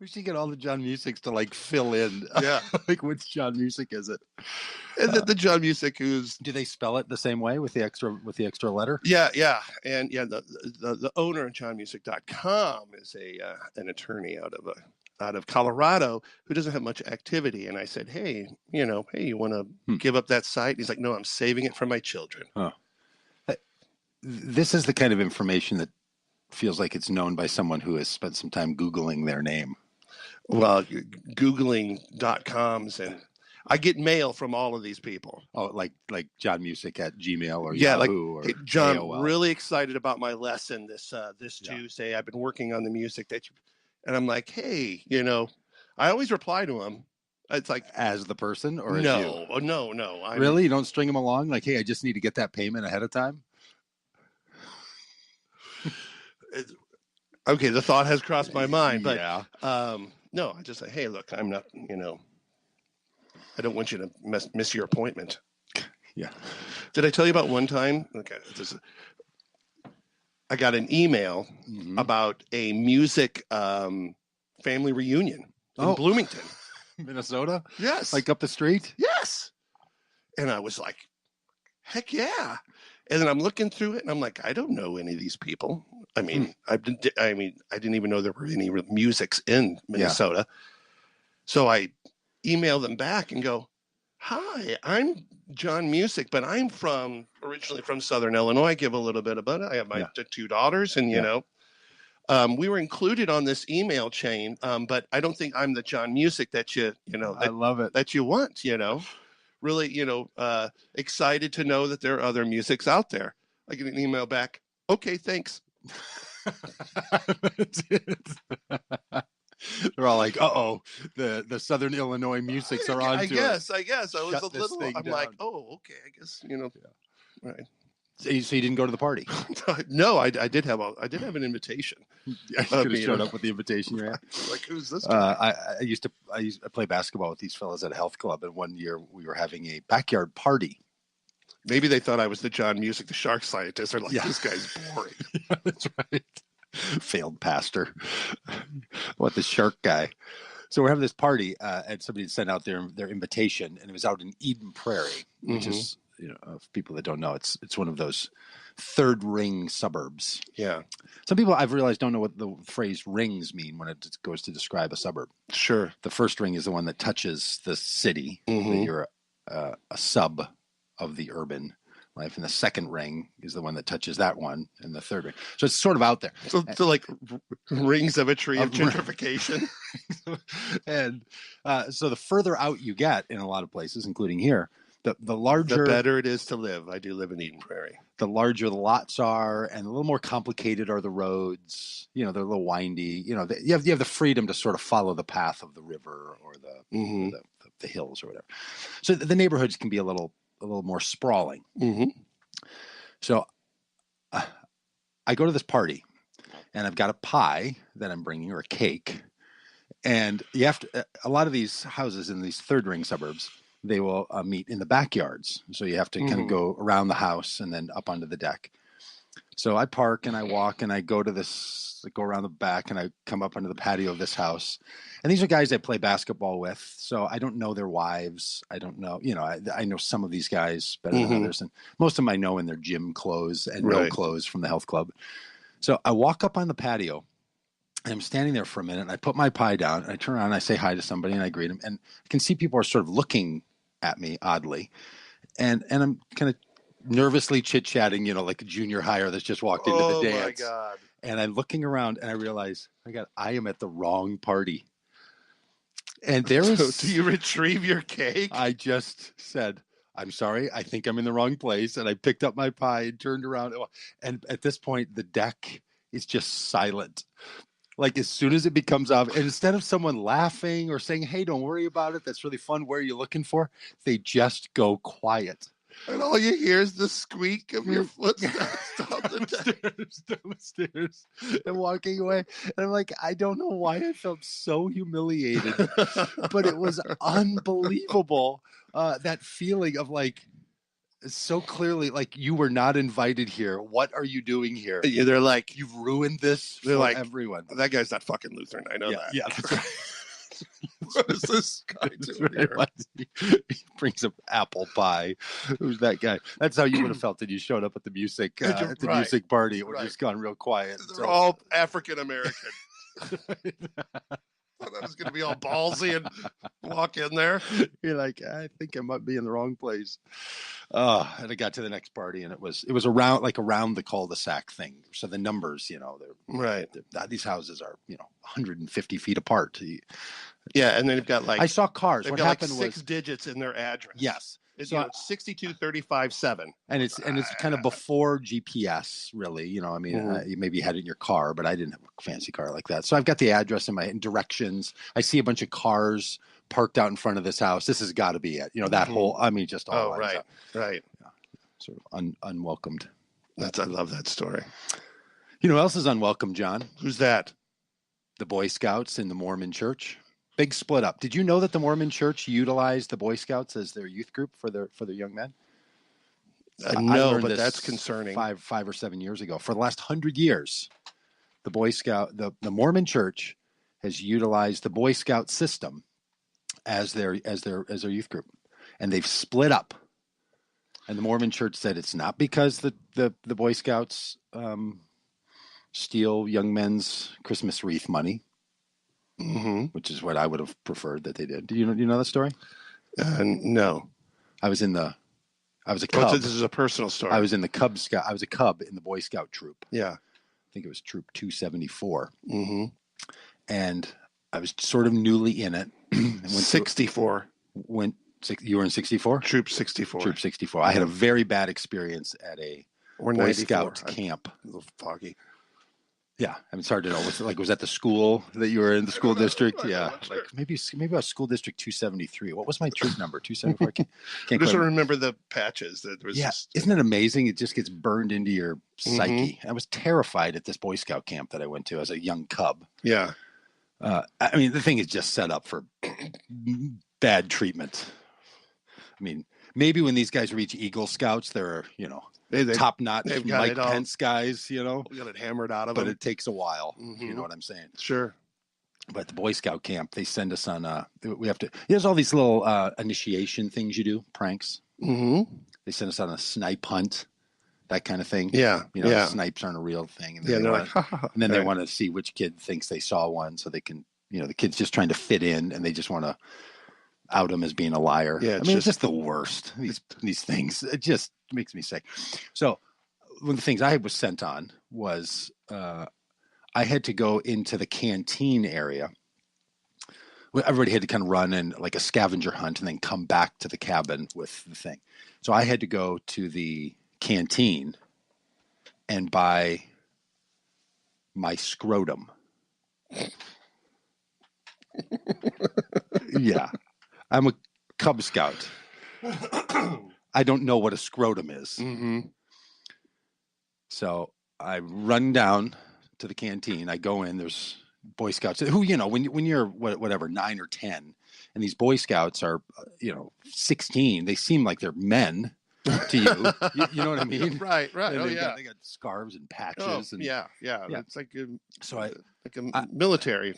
Speaker 2: We should get all the John Musics to like fill in.
Speaker 1: Yeah.
Speaker 2: Like which John Music is it?
Speaker 1: And the John Music who's
Speaker 2: do they spell it the same way with the extra letter?
Speaker 1: Yeah. And the owner of johnmusic.com is an attorney out of Colorado who doesn't have much activity. And I said, hey, you want to give up that site? And he's like, no, I'm saving it for my children.
Speaker 2: Oh. This is the kind of information that feels like it's known by someone who has spent some time Googling their name.
Speaker 1: Well, Googling.coms, and I get mail from all of these people.
Speaker 2: Oh, like John Music at Gmail or
Speaker 1: Yahoo
Speaker 2: or
Speaker 1: hey, John,
Speaker 2: AOL.
Speaker 1: Really excited about my lesson this Tuesday. I've been working on the music and I'm like, hey, I always reply to him. It's like
Speaker 2: as the person or as
Speaker 1: no,
Speaker 2: you?
Speaker 1: No.
Speaker 2: Really? You don't string them along? Like, hey, I just need to get that payment ahead of time?
Speaker 1: Okay, the thought has crossed my mind, but
Speaker 2: yeah.
Speaker 1: No, I just say, hey, look, I'm not, I don't want you to miss your appointment.
Speaker 2: Yeah.
Speaker 1: Did I tell you about one time? Okay, I got an email about a music family reunion in Bloomington,
Speaker 2: Minnesota.
Speaker 1: Yes,
Speaker 2: like up the street.
Speaker 1: Yes, and I was like, heck yeah. And then I'm looking through it, and I'm like, I don't know any of these people. I mean, I didn't even know there were any musics in Minnesota. Yeah. So I email them back and go, hi, I'm John Music, but I'm originally from Southern Illinois. I give a little bit about it. I have my two daughters, and we were included on this email chain, but I don't think I'm the John Music that I
Speaker 2: love it,
Speaker 1: that you want, really, excited to know that there are other musics out there. I get an email back. Okay, thanks.
Speaker 2: They're all like, "Uh-oh, the Southern Illinois musics are on."
Speaker 1: I guess I was a little. I'm
Speaker 2: down.
Speaker 1: like, oh, okay. I guess right.
Speaker 2: So you didn't go to the party?
Speaker 1: No, I did have an invitation.
Speaker 2: I could have showed up with the invitation. You had.
Speaker 1: Like, who's this guy?
Speaker 2: I used to play basketball with these fellas at a health club, and one year we were having a backyard party.
Speaker 1: Maybe they thought I was the John Music, the shark scientist. They're like, this guy's boring.
Speaker 2: Yeah, that's right. Failed pastor. What, the shark guy? So we're having this party, and somebody sent out their invitation, and it was out in Eden Prairie, which is, for people that don't know, it's one of those third ring suburbs.
Speaker 1: Yeah.
Speaker 2: Some people I've realized don't know what the phrase rings mean when it goes to describe a suburb.
Speaker 1: Sure.
Speaker 2: The first ring is the one that touches the city.
Speaker 1: Mm-hmm.
Speaker 2: That you're a sub of the urban life, and the second ring is the one that touches that one, and the third ring. So it's sort of out there.
Speaker 1: So like rings of a tree of gentrification.
Speaker 2: And so the further out you get in a lot of places, including here, the larger,
Speaker 1: the better it is to live. I do live in Eden Prairie.
Speaker 2: The larger the lots are, and a little more complicated are the roads. They're a little windy. You have the freedom to sort of follow the path of the river or the hills or whatever. So the neighborhoods can be a little more sprawling.
Speaker 1: Mm-hmm.
Speaker 2: So I go to this party, and I've got a pie that I'm bringing, or a cake. And you have to, a lot of these houses in these third ring suburbs, they will meet in the backyards. So you have to kind of go around the house and then up onto the deck. So I park and I walk and I go around the back and I come up onto the patio of this house. And these are guys I play basketball with. So I don't know their wives. I don't know, I know some of these guys better than others. And most of them I know in their gym clothes and no clothes from the health club. So I walk up on the patio. And I'm standing there for a minute and I put my pie down and I turn around and I say hi to somebody and I greet them. And I can see people are sort of looking at me oddly. And I'm kind of nervously chit-chatting, like a junior hire that's just walked into the dance.
Speaker 1: Oh, my God.
Speaker 2: And I'm looking around and I realize, my God, I am at the wrong party. And there is...
Speaker 1: So do you retrieve your cake?
Speaker 2: I just said, I'm sorry, I think I'm in the wrong place. And I picked up my pie and turned around. And at this point, the deck is just silent. Like as soon as it becomes obvious, and instead of someone laughing or saying, hey, don't worry about it, that's really fun, where are you looking for? They just go quiet.
Speaker 1: And all you hear is the squeak of your footsteps
Speaker 2: down the stairs and walking away. And I'm like, I don't know why I felt so humiliated, but it was unbelievable. That feeling of like, so clearly, like you were not invited here. What are you doing here?
Speaker 1: Yeah, they're like,
Speaker 2: you've ruined this for everyone.
Speaker 1: That guy's not fucking Lutheran. I know that.
Speaker 2: Yeah, that's right.
Speaker 1: What is this guy doing here?
Speaker 2: He brings up apple pie. Who's that guy? That's how you would have felt if you showed up at the music music party. It would have just gone real quiet.
Speaker 1: They're all African American. Thought I was going to be all ballsy and walk in there.
Speaker 2: You're like, I think I might be in the wrong place. And I got to the next party, and it was around the cul-de-sac thing. So the numbers, these houses are 150 feet apart.
Speaker 1: Yeah, and then you've got
Speaker 2: I saw cars. What happened
Speaker 1: was 6 digits in their address.
Speaker 2: Yes.
Speaker 1: It's 6235-7.
Speaker 2: And it's kind of before GPS, really. You maybe had it in your car, but I didn't have a fancy car like that. So I've got the address in directions. I see a bunch of cars parked out in front of this house. This has got to be it. That whole, just all
Speaker 1: right.
Speaker 2: Yeah, sort of unwelcomed.
Speaker 1: I love that story.
Speaker 2: You know who else is unwelcome, John?
Speaker 1: Who's that?
Speaker 2: The Boy Scouts in the Mormon Church. Big split up. Did you know that the Mormon Church utilized the Boy Scouts as their youth group for their young men?
Speaker 1: No, but that's concerning.
Speaker 2: 5 or 7 years ago. For the last 100 years, the Mormon Church has utilized the Boy Scout system as their youth group, and they've split up. And the Mormon Church said it's not because the Boy Scouts steal young men's Christmas wreath money. Which is what I would have preferred that they did. Do you know that story?
Speaker 1: No.
Speaker 2: I was a Cub.
Speaker 1: This is a personal story.
Speaker 2: I was in the Cub Scout. I was a Cub in the Boy Scout troop.
Speaker 1: Yeah.
Speaker 2: I think it was Troop 274. And I was sort of newly in it.
Speaker 1: 64.
Speaker 2: You were in 64?
Speaker 1: Troop 64.
Speaker 2: Troop 64. I had a very bad experience at a Boy Scout camp.
Speaker 1: A little foggy.
Speaker 2: Yeah, it's hard to know. Was that the school that you were in, the school district? Yeah, maybe I was school district 273. What was my troop number? 274.
Speaker 1: I just remember the patches. That was
Speaker 2: isn't it amazing? It just gets burned into your psyche. I was terrified at this Boy Scout camp that I went to as a young Cub.
Speaker 1: Yeah,
Speaker 2: the thing is just set up for bad treatment. Maybe when these guys reach Eagle Scouts, they're top-notch Mike Pence guys, We
Speaker 1: got it hammered out of
Speaker 2: them.
Speaker 1: But
Speaker 2: it takes a while. You know what I'm saying?
Speaker 1: Sure.
Speaker 2: But the Boy Scout camp, they send us on, we have to, there's all these little initiation things you do, pranks. They send us on a snipe hunt. that kind of thing.
Speaker 1: Yeah.
Speaker 2: You know,
Speaker 1: Yeah.
Speaker 2: snipes aren't a real thing. And
Speaker 1: Yeah.
Speaker 2: then,
Speaker 1: They're
Speaker 2: wanna,
Speaker 1: like, ha, ha, ha.
Speaker 2: and then they
Speaker 1: Right.
Speaker 2: want to see which kid thinks they saw one so they can, you know, the kid's just trying to fit in and they just want to out him as being a liar.
Speaker 1: Yeah,
Speaker 2: I mean, it's just the worst. These things, it just makes me sick. So one of the things I was sent on was I had to go into the canteen area. Everybody had to kind of run in like a scavenger hunt and then come back to the cabin with the thing. So I had to go to the canteen and buy my scrotum. Yeah. I'm a Cub Scout. I don't know what a scrotum is.
Speaker 1: Mm-hmm.
Speaker 2: So I run down to the canteen. I go in. There's Boy Scouts who, you know, when you're whatever 9 or 10, and these Boy Scouts are, 16. They seem like they're men to you. You know what I mean?
Speaker 1: Right.
Speaker 2: And
Speaker 1: Oh,
Speaker 2: they got scarves and patches. And
Speaker 1: yeah. It's like a military.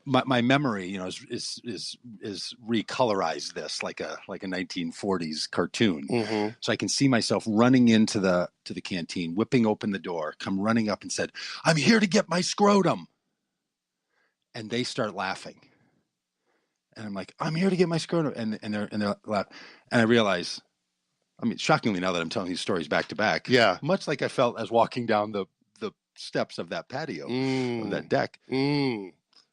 Speaker 2: My memory, is recolorized this like a 1940s cartoon.
Speaker 1: Mm-hmm.
Speaker 2: So I can see myself running into the canteen, whipping open the door, come running up and said, "I'm here to get my scrotum." And they start laughing. And I'm like, "I'm here to get my scrotum." And they're laughing. And I realize, I mean, shockingly now that I'm telling these stories back to back,
Speaker 1: Yeah.
Speaker 2: much like I felt as walking down the steps of that patio, of that deck.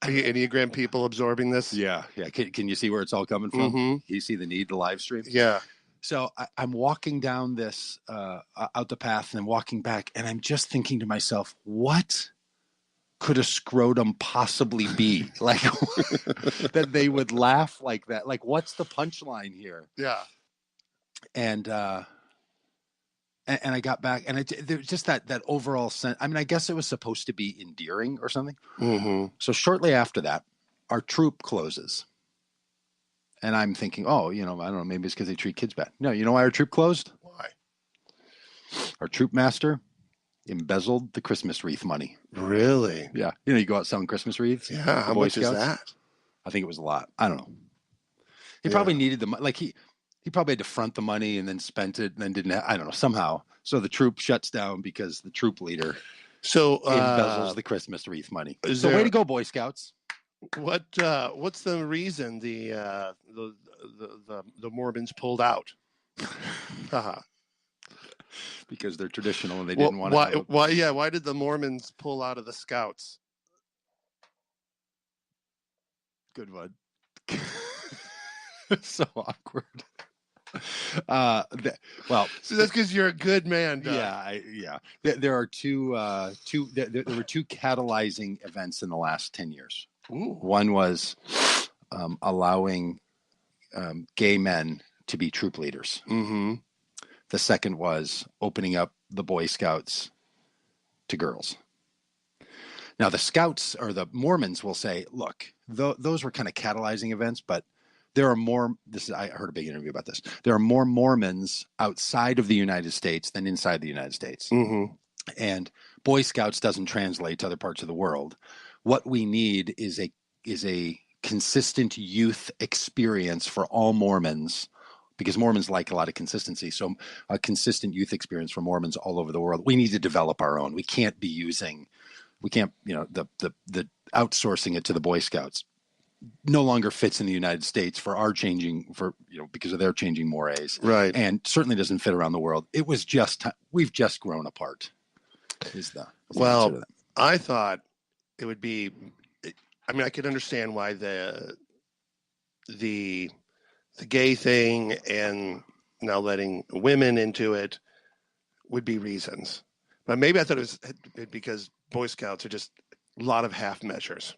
Speaker 1: Enneagram people absorbing this.
Speaker 2: Yeah. Can you see where it's all coming from?
Speaker 1: Mm-hmm.
Speaker 2: You see the need to live stream?
Speaker 1: Yeah.
Speaker 2: So I'm walking down this out the path and I'm walking back, and I'm just thinking to myself, what could a scrotum possibly be? Like that they would laugh like that. Like, what's the punchline here?
Speaker 1: Yeah.
Speaker 2: And I got back, and there's just that overall sense. I mean, I guess it was supposed to be endearing or something.
Speaker 1: Mm-hmm.
Speaker 2: So shortly after that, our troop closes. And I'm thinking, oh, I don't know, maybe it's because they treat kids bad. No, you know why our troop closed?
Speaker 1: Why?
Speaker 2: Our troop master embezzled the Christmas wreath money.
Speaker 1: Really?
Speaker 2: Yeah. You go out selling Christmas wreaths.
Speaker 1: Yeah. How much is that?
Speaker 2: I think it was a lot. I don't know. He probably needed the money. Like he probably had to front the money and then spent it and then didn't have, I don't know, somehow. So the troop shuts down because the troop leader embezzles the Christmas wreath money. So way to go, Boy Scouts.
Speaker 1: What's the reason the Mormons pulled out?
Speaker 2: Because they're traditional and they didn't want to.
Speaker 1: Why did the Mormons pull out of the Scouts?
Speaker 2: Good one. So awkward. Well,
Speaker 1: so that's because you're a good man, Doug.
Speaker 2: Yeah. There are two. There were two catalyzing events in the last 10 years.
Speaker 1: Ooh.
Speaker 2: One was allowing gay men to be troop leaders.
Speaker 1: Mm-hmm.
Speaker 2: The second was opening up the Boy Scouts to girls. Now, the Scouts or the Mormons will say, look, those were kind of catalyzing events, but there are more. I heard a big interview about this. There are more Mormons outside of the United States than inside the United States.
Speaker 1: Mm-hmm.
Speaker 2: And Boy Scouts doesn't translate to other parts of the world. What we need is a consistent youth experience for all Mormons, because Mormons like a lot of consistency. So a consistent youth experience for Mormons all over the world. We need to develop our own. We can't, the outsourcing it to the Boy Scouts no longer fits in the United States because of their changing mores.
Speaker 1: Right.
Speaker 2: And certainly doesn't fit around the world. It was we've just grown apart.
Speaker 1: I thought it would be, I mean, I could understand why the gay thing and now letting women into it would be reasons. But maybe I thought it was because Boy Scouts are just a lot of half measures.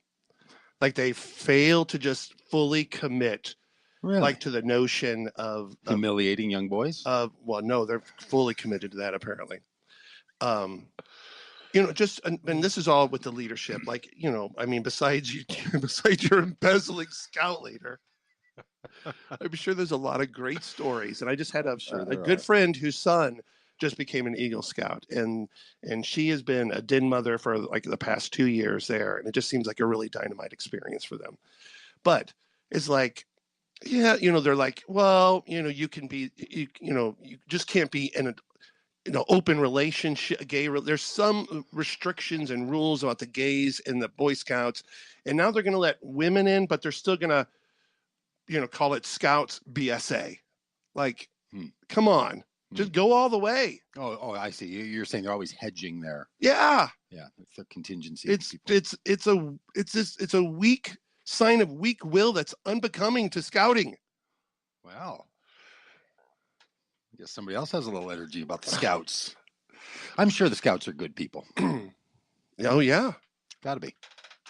Speaker 1: Like they fail to just fully commit, like to the notion of
Speaker 2: humiliating young boys.
Speaker 1: No, they're fully committed to that apparently. And this is all with the leadership. Like, I mean, besides your embezzling scout leader, I'm sure there's a lot of great stories. And I just had a good friend whose son just became an Eagle Scout, and she has been a den mother for like the past 2 years there, and it just seems like a really dynamite experience for them. But it's like, they're like, well, you can be, you just can't be open relationship, there's some restrictions and rules about the gays in the Boy Scouts, and now they're going to let women in, but they're still going to, call it Scouts BSA. Like, come on, just go all the way.
Speaker 2: Oh, I see. You're saying they're always hedging there.
Speaker 1: Yeah.
Speaker 2: Yeah. It's a contingency.
Speaker 1: It's a weak sign of weak will that's unbecoming to scouting.
Speaker 2: Wow. I guess somebody else has a little energy about the Scouts. I'm sure the Scouts are good people.
Speaker 1: Oh yeah,
Speaker 2: gotta be.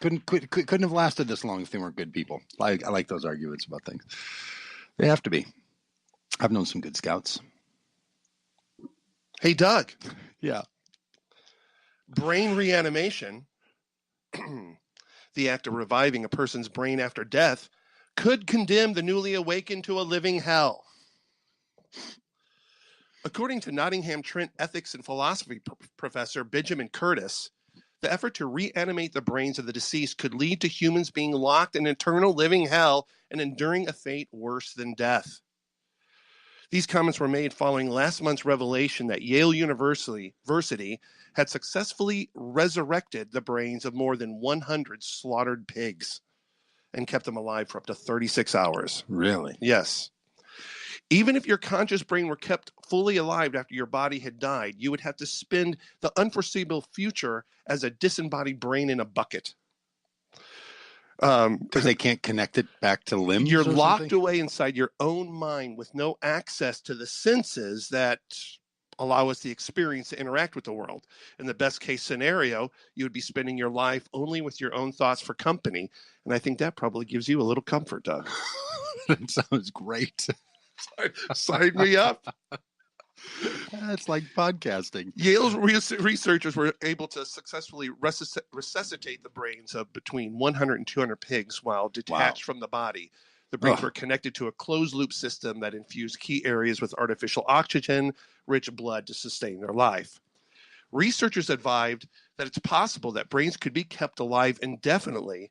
Speaker 2: Couldn't have lasted this long if they weren't good people. I like those arguments about things. They have to be. I've known some good Scouts.
Speaker 1: Hey, Doug.
Speaker 2: Yeah.
Speaker 1: Brain reanimation, the act of reviving a person's brain after death, could condemn the newly awakened to a living hell. According to Nottingham Trent ethics and philosophy professor Benjamin Curtis, the effort to reanimate the brains of the deceased could lead to humans being locked in eternal living hell and enduring a fate worse than death. These comments were made following last month's revelation that Yale University had successfully resurrected the brains of more than 100 slaughtered pigs and kept them alive for up to 36 hours.
Speaker 2: Really?
Speaker 1: Yes. Even if your conscious brain were kept fully alive after your body had died, you would have to spend the unforeseeable future as a disembodied brain in a bucket.
Speaker 2: Because they can't connect it back to limbs.
Speaker 1: You're locked away inside your own mind with no access to the senses that allow us the experience to interact with the world. In the best case scenario, you would be spending your life only with your own thoughts for company. And I think that probably gives you a little comfort, Doug.
Speaker 2: That sounds great.
Speaker 1: Sign me up.
Speaker 2: That's like podcasting.
Speaker 1: Yale's researchers were able to successfully resuscitate the brains of between 100 and 200 pigs while detached from the body. The brains were connected to a closed-loop system that infused key areas with artificial oxygen-rich blood to sustain their life. Researchers advised that it's possible that brains could be kept alive indefinitely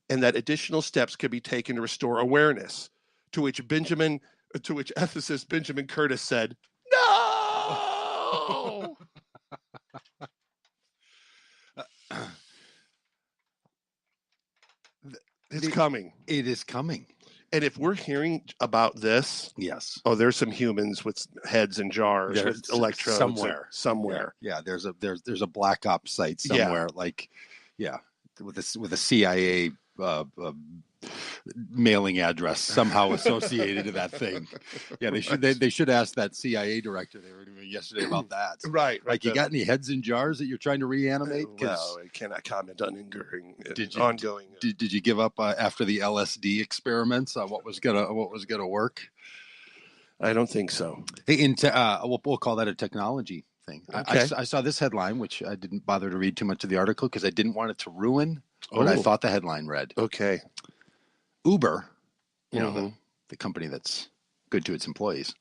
Speaker 1: and that additional steps could be taken to restore awareness, to which ethicist Benjamin Curtis said, "No!" It's coming.
Speaker 2: It is coming.
Speaker 1: And if we're hearing about this,
Speaker 2: yes.
Speaker 1: Oh, there's some humans with heads in jars with electrodes
Speaker 2: somewhere. Yeah, there's a black ops site somewhere. With a CIA mailing address somehow associated to that thing. Yeah, they should ask that CIA director they were interviewing yesterday about that.
Speaker 1: Right.
Speaker 2: Like, you got any heads in jars that you're trying to reanimate?
Speaker 1: Well, I cannot comment on ongoing.
Speaker 2: Did you give up after the LSD experiments on what was gonna work?
Speaker 1: I don't think so.
Speaker 2: We'll call that a technology thing.
Speaker 1: Okay.
Speaker 2: I saw this headline, which I didn't bother to read too much of the article because I didn't want it to ruin what I thought the headline read.
Speaker 1: Okay.
Speaker 2: Uber, the company that's good to its employees,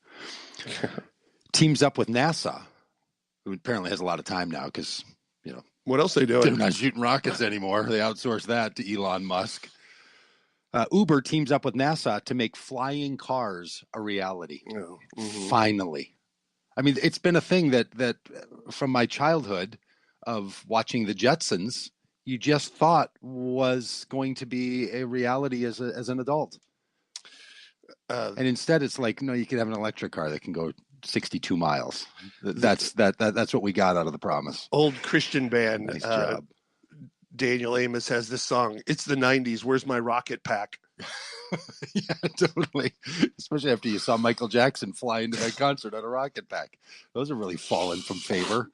Speaker 2: teams up with NASA, who apparently has a lot of time now because,
Speaker 1: what else they doing?
Speaker 2: They're not shooting rockets anymore. They outsourced that to Elon Musk. Uber teams up with NASA to make flying cars a reality.
Speaker 1: Oh, mm-hmm.
Speaker 2: Finally. I mean, it's been a thing that from my childhood of watching the Jetsons, you just thought was going to be a reality as an adult. And instead it's like, no, you can have an electric car that can go 62 miles. That's what we got out of the promise.
Speaker 1: Old Christian band.
Speaker 2: Nice job.
Speaker 1: Daniel Amos has this song. It's the 90s. Where's my rocket pack?
Speaker 2: Yeah, totally. Especially after you saw Michael Jackson fly into that concert on a rocket pack. Those are really fallen from favor.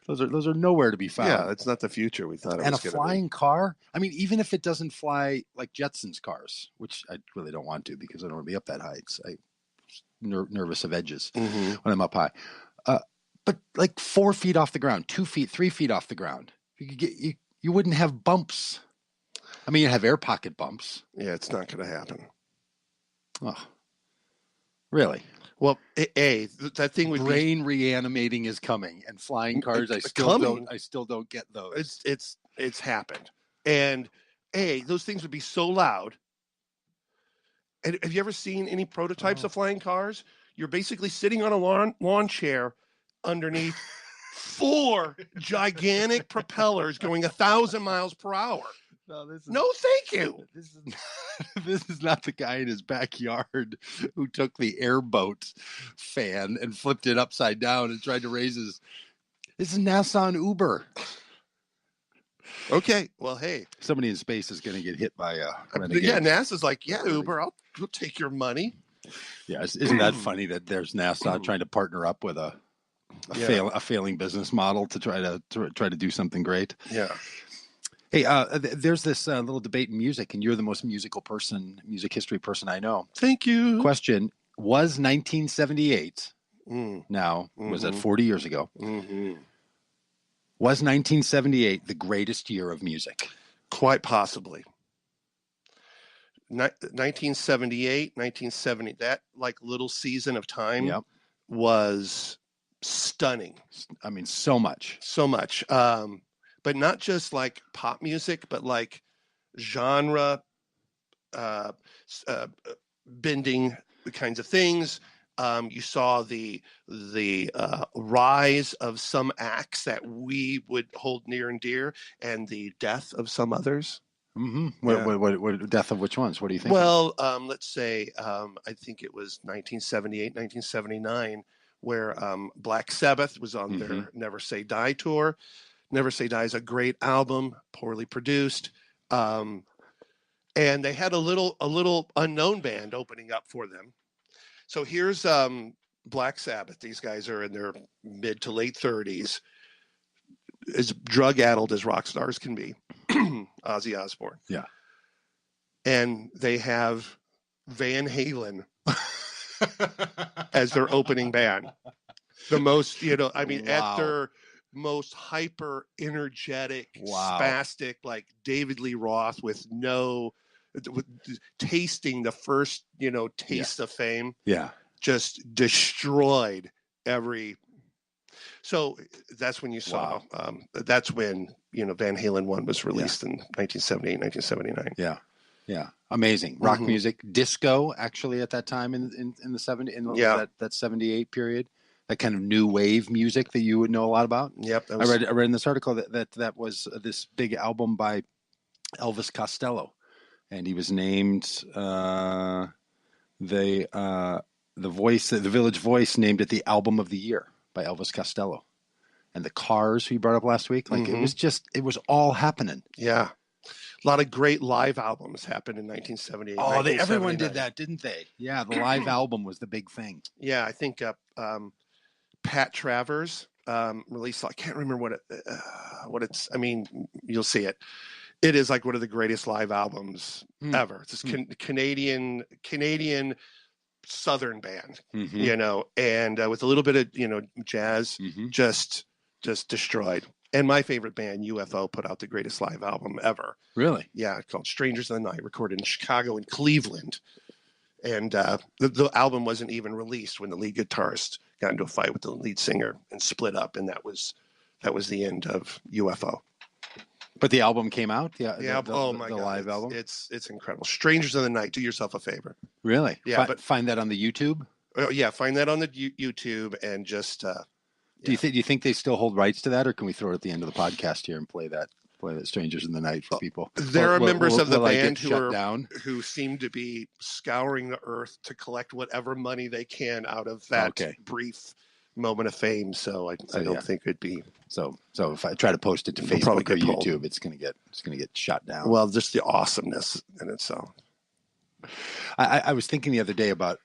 Speaker 2: Those are nowhere to be found.
Speaker 1: Yeah, it's not the future we thought it was going to be.
Speaker 2: And a flying car? I mean, even if it doesn't fly like Jetsons cars, which I really don't want to because I don't want to be up that high. I'm nervous of edges when I'm up high. But like 4 feet off the ground, 2 feet, 3 feet off the ground, you wouldn't have bumps. I mean, you have air pocket bumps.
Speaker 1: Yeah, it's not going to happen.
Speaker 2: Oh, really?
Speaker 1: Well, that thing would
Speaker 2: brain reanimating is coming, and flying cars. I still don't get those.
Speaker 1: It's happened, and those things would be so loud. And have you ever seen any prototypes of flying cars? You're basically sitting on a lawn chair, underneath 4 gigantic propellers going 1,000 miles per hour. No, thank you.
Speaker 2: This is not the guy in his backyard who took the airboat fan and flipped it upside down and tried to raise his. This is NASA and Uber.
Speaker 1: Okay, well, hey,
Speaker 2: somebody in space is going to get hit by a renegade.
Speaker 1: Yeah, NASA's like, yeah, Uber, I'll take your money.
Speaker 2: Yeah, isn't that funny that there's NASA trying to partner up with a failing business model to try to do something great?
Speaker 1: Yeah.
Speaker 2: Hey, there's this little debate in music, and you're the most music history person I know.
Speaker 1: Thank you.
Speaker 2: Question: was 1978? Now, was that 40 years ago?
Speaker 1: Mm-hmm.
Speaker 2: Was 1978 the greatest year of music?
Speaker 1: Quite possibly. 1978, 1970, that like little season of time was stunning.
Speaker 2: I mean, so much.
Speaker 1: But not just like pop music, but like genre bending kinds of things. You saw the rise of some acts that we would hold near and dear, and the death of some others.
Speaker 2: Mm-hmm. What death of which ones? What do you think?
Speaker 1: Well, let's say I think it was 1978, 1979, where Black Sabbath was on their Never Say Die tour. Never Say Die is a great album, poorly produced, and they had a little unknown band opening up for them. So here's Black Sabbath. These guys are in their mid to late 30s, as drug-addled as rock stars can be. Ozzy Osbourne.
Speaker 2: Yeah.
Speaker 1: And they have Van Halen as their opening band. The most, at their most hyper energetic, spastic, like David Lee Roth with tasting the first, taste of fame.
Speaker 2: Yeah.
Speaker 1: Just destroyed every. So that's when you saw, that's when, Van Halen 1 was released in 1978, 1979.
Speaker 2: Yeah. Yeah. Amazing. Rock music, disco, actually, at that time in the 70s, that 78 period. That kind of new wave music that you would know a lot about.
Speaker 1: Yep.
Speaker 2: I read in this article that was this big album by Elvis Costello, and he was named the Village Voice named it the album of the year by Elvis Costello. And the Cars, who you brought up last week, like it was all happening.
Speaker 1: Yeah. A lot of great live albums happened in 1978.
Speaker 2: Oh, everyone did that, didn't they? Yeah, the live album was the big thing.
Speaker 1: Yeah, I think Pat Travers released. I can't remember what it's. I mean, you'll see it. It is like one of the greatest live albums ever. It's this Canadian Southern band, and with a little bit of jazz, just destroyed. And my favorite band, UFO, put out the greatest live album ever.
Speaker 2: Really?
Speaker 1: Yeah, called Strangers in the Night, recorded in Chicago and Cleveland. And the album wasn't even released when the lead guitarist got into a fight with the lead singer and split up, and that was the end of UFO.
Speaker 2: But the album came out.
Speaker 1: The live album. It's incredible. Strangers in the Night. Do yourself a favor.
Speaker 2: Really?
Speaker 1: Yeah.
Speaker 2: But find that on the YouTube.
Speaker 1: Oh yeah, find that on the YouTube and just.
Speaker 2: Do you think they still hold rights to that, or can we throw it at the end of the podcast here and play that Strangers in the Night for people?
Speaker 1: There are members of the band who seem to be scouring the earth to collect whatever money they can out of that brief moment of fame. So I don't think it'd be
Speaker 2: so if I try to post it to Facebook or YouTube, it's gonna get shut down.
Speaker 1: Well, just the awesomeness in itself.
Speaker 2: I was thinking the other day about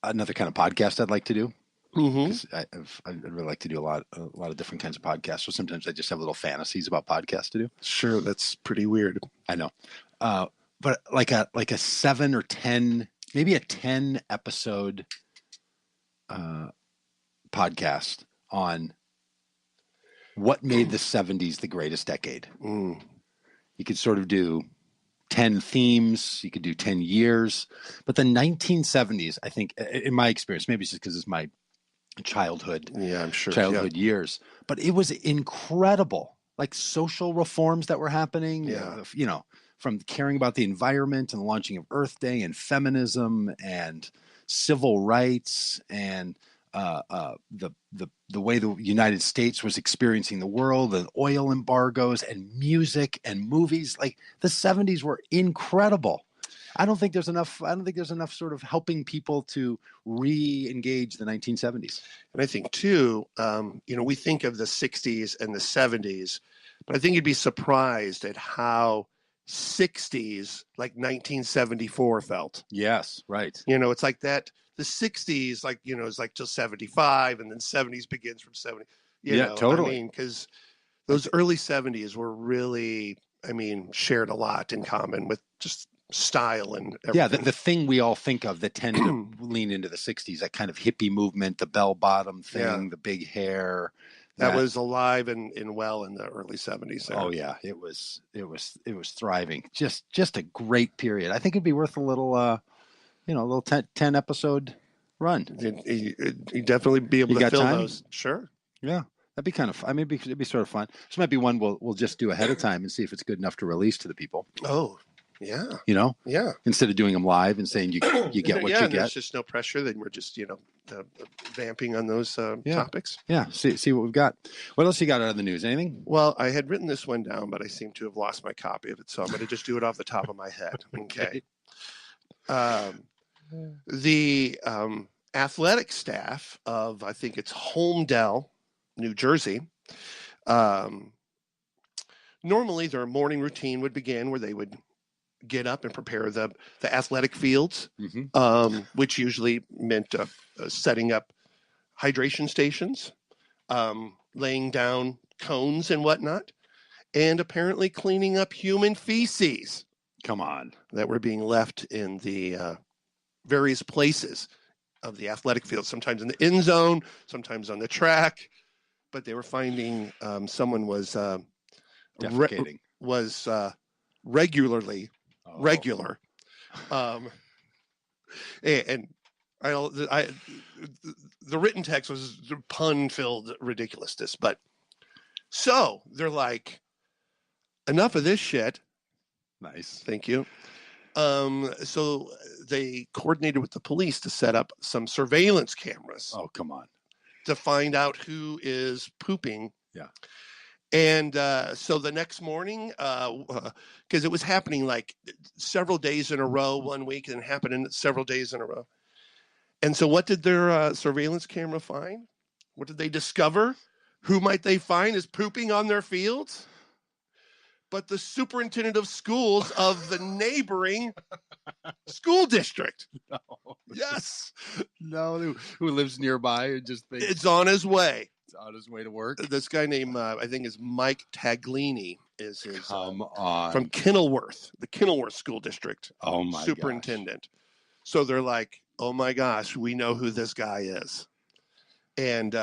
Speaker 2: another kind of podcast I'd like to do. I'd really like to do a lot of different kinds of podcasts. So sometimes I just have little fantasies about podcasts to do.
Speaker 1: Sure, that's pretty weird.
Speaker 2: I know, but like a 7 or 10, maybe a 10 episode podcast on what made the 70s the greatest decade. You could sort of do 10 themes. You could do 10 years, but the 1970s, I think, in my experience, maybe it's just because it's my childhood.
Speaker 1: Yeah, I'm sure.
Speaker 2: Childhood years. But it was incredible. Like social reforms that were happening, from caring about the environment and the launching of Earth Day and feminism and civil rights and the way the United States was experiencing the world, the oil embargoes and music and movies. Like the 70s were incredible. I don't think there's enough sort of helping people to re-engage the 1970s.
Speaker 1: And I think too, we think of the 60s and the 70s, but I think you'd be surprised at how 60s, like 1974 felt.
Speaker 2: Yes, right.
Speaker 1: It's like that. The 60s, like, is like till 75, and then 70s begins from 70.
Speaker 2: Totally.
Speaker 1: I mean, because those early 70s were really, shared a lot in common with just style and everything.
Speaker 2: Yeah, the thing we all think of that tend to lean into the 60s, that kind of hippie movement, the bell-bottom thing, the big hair.
Speaker 1: That was alive and well in the early 70s. There.
Speaker 2: Oh yeah, it was thriving. Just a great period. I think it'd be worth a little 10 episode run.
Speaker 1: You definitely be able to fill time? Those. Sure.
Speaker 2: Yeah. That'd be kind of fun. I mean, it'd be sort of fun. This might be one we'll just do ahead of time and see if it's good enough to release to the people.
Speaker 1: Oh, yeah.
Speaker 2: Yeah. Instead of doing them live and saying you get what you get.
Speaker 1: There's just no pressure. Then we're just vamping on those topics.
Speaker 2: Yeah. See what we've got. What else you got out of the news? Anything?
Speaker 1: Well, I had written this one down, but I seem to have lost my copy of it, so I'm going to just do it off the top of my head. Okay. The athletic staff of, I think it's Holmdel, New Jersey. Normally, their morning routine would begin where they would get up and prepare the athletic fields, which usually meant setting up hydration stations, laying down cones and whatnot, and apparently cleaning up human feces.
Speaker 2: Come on.
Speaker 1: That were being left in the various places of the athletic field, sometimes in the end zone, sometimes on the track. But they were finding someone was
Speaker 2: defecating.
Speaker 1: Regular. And the written text was pun-filled ridiculousness. But so they're like, enough of this shit.
Speaker 2: Nice.
Speaker 1: Thank you. So they coordinated with the police to set up some surveillance cameras.
Speaker 2: Oh, come on.
Speaker 1: To find out who is pooping.
Speaker 2: Yeah.
Speaker 1: And so the next morning, because it was happening like several days in a row one week and happening several days in a row. And so what did their surveillance camera find? What did they discover? Who might they find is pooping on their fields? But the superintendent of schools of the neighboring school district.
Speaker 2: No.
Speaker 1: Yes.
Speaker 2: No, who lives nearby and just thinks
Speaker 1: it's on his way.
Speaker 2: It's on his way to work.
Speaker 1: This guy named, I think is Mike Taglini is his.
Speaker 2: Come on.
Speaker 1: From Kenilworth, the Kenilworth School District.
Speaker 2: Oh, my
Speaker 1: superintendent. Gosh. So they're like, oh, my gosh, we know who this guy is. And,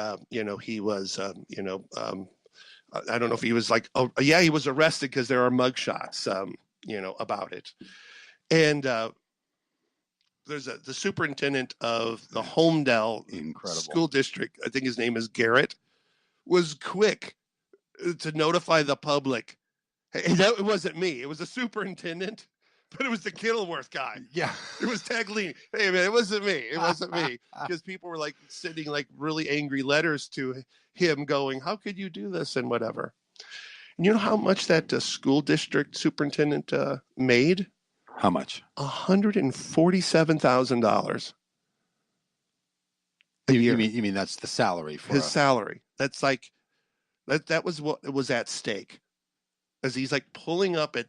Speaker 1: he was, I don't know if he was like, oh, yeah, he was arrested because there are mugshots, about it. And there's the superintendent of the Holmdel School District, I think his name is Garrett, was quick to notify the public. Hey, it wasn't me. It was the superintendent, but it was the Kenilworth guy.
Speaker 2: Yeah.
Speaker 1: It was Taglini. Hey, man, it wasn't me. It wasn't me. Because people were like sending like really angry letters to him going, how could you do this and whatever. And you know how much that school district superintendent made?
Speaker 2: How much?
Speaker 1: $147,000 a year.
Speaker 2: You mean that's the salary for
Speaker 1: his salary? That's like that was what was at stake, as he's like pulling up at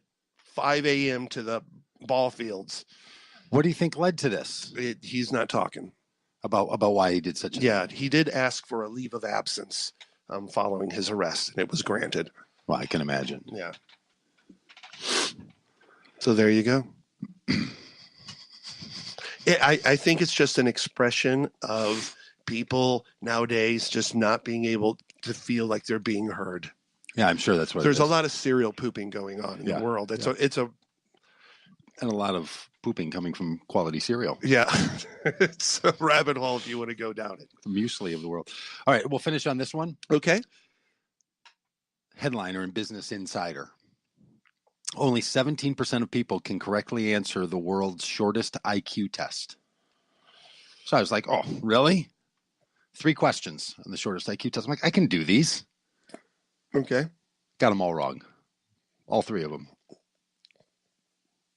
Speaker 1: 5 a.m. to the ball fields.
Speaker 2: What do you think led to this?
Speaker 1: He's not talking
Speaker 2: about why he did such a thing.
Speaker 1: He did ask for a leave of absence following his arrest, and it was granted.
Speaker 2: Well, I can imagine.
Speaker 1: Yeah. So there you go. I think it's just an expression of people nowadays just not being able to feel like they're being heard.
Speaker 2: Yeah, I'm sure that's what
Speaker 1: there's a lot of cereal pooping going on in the world. It's a
Speaker 2: and a lot of pooping coming from quality cereal.
Speaker 1: Yeah, it's a rabbit hole if you want to go down it.
Speaker 2: The muesli of the world. All right, we'll finish on this one.
Speaker 1: Okay.
Speaker 2: Headliner in Business Insider. Only 17% of people can correctly answer the world's shortest IQ test. So I was like, oh, really? 3 questions on the shortest IQ test. I'm like, I can do these.
Speaker 1: Okay.
Speaker 2: Got them all wrong. All 3 of them. Do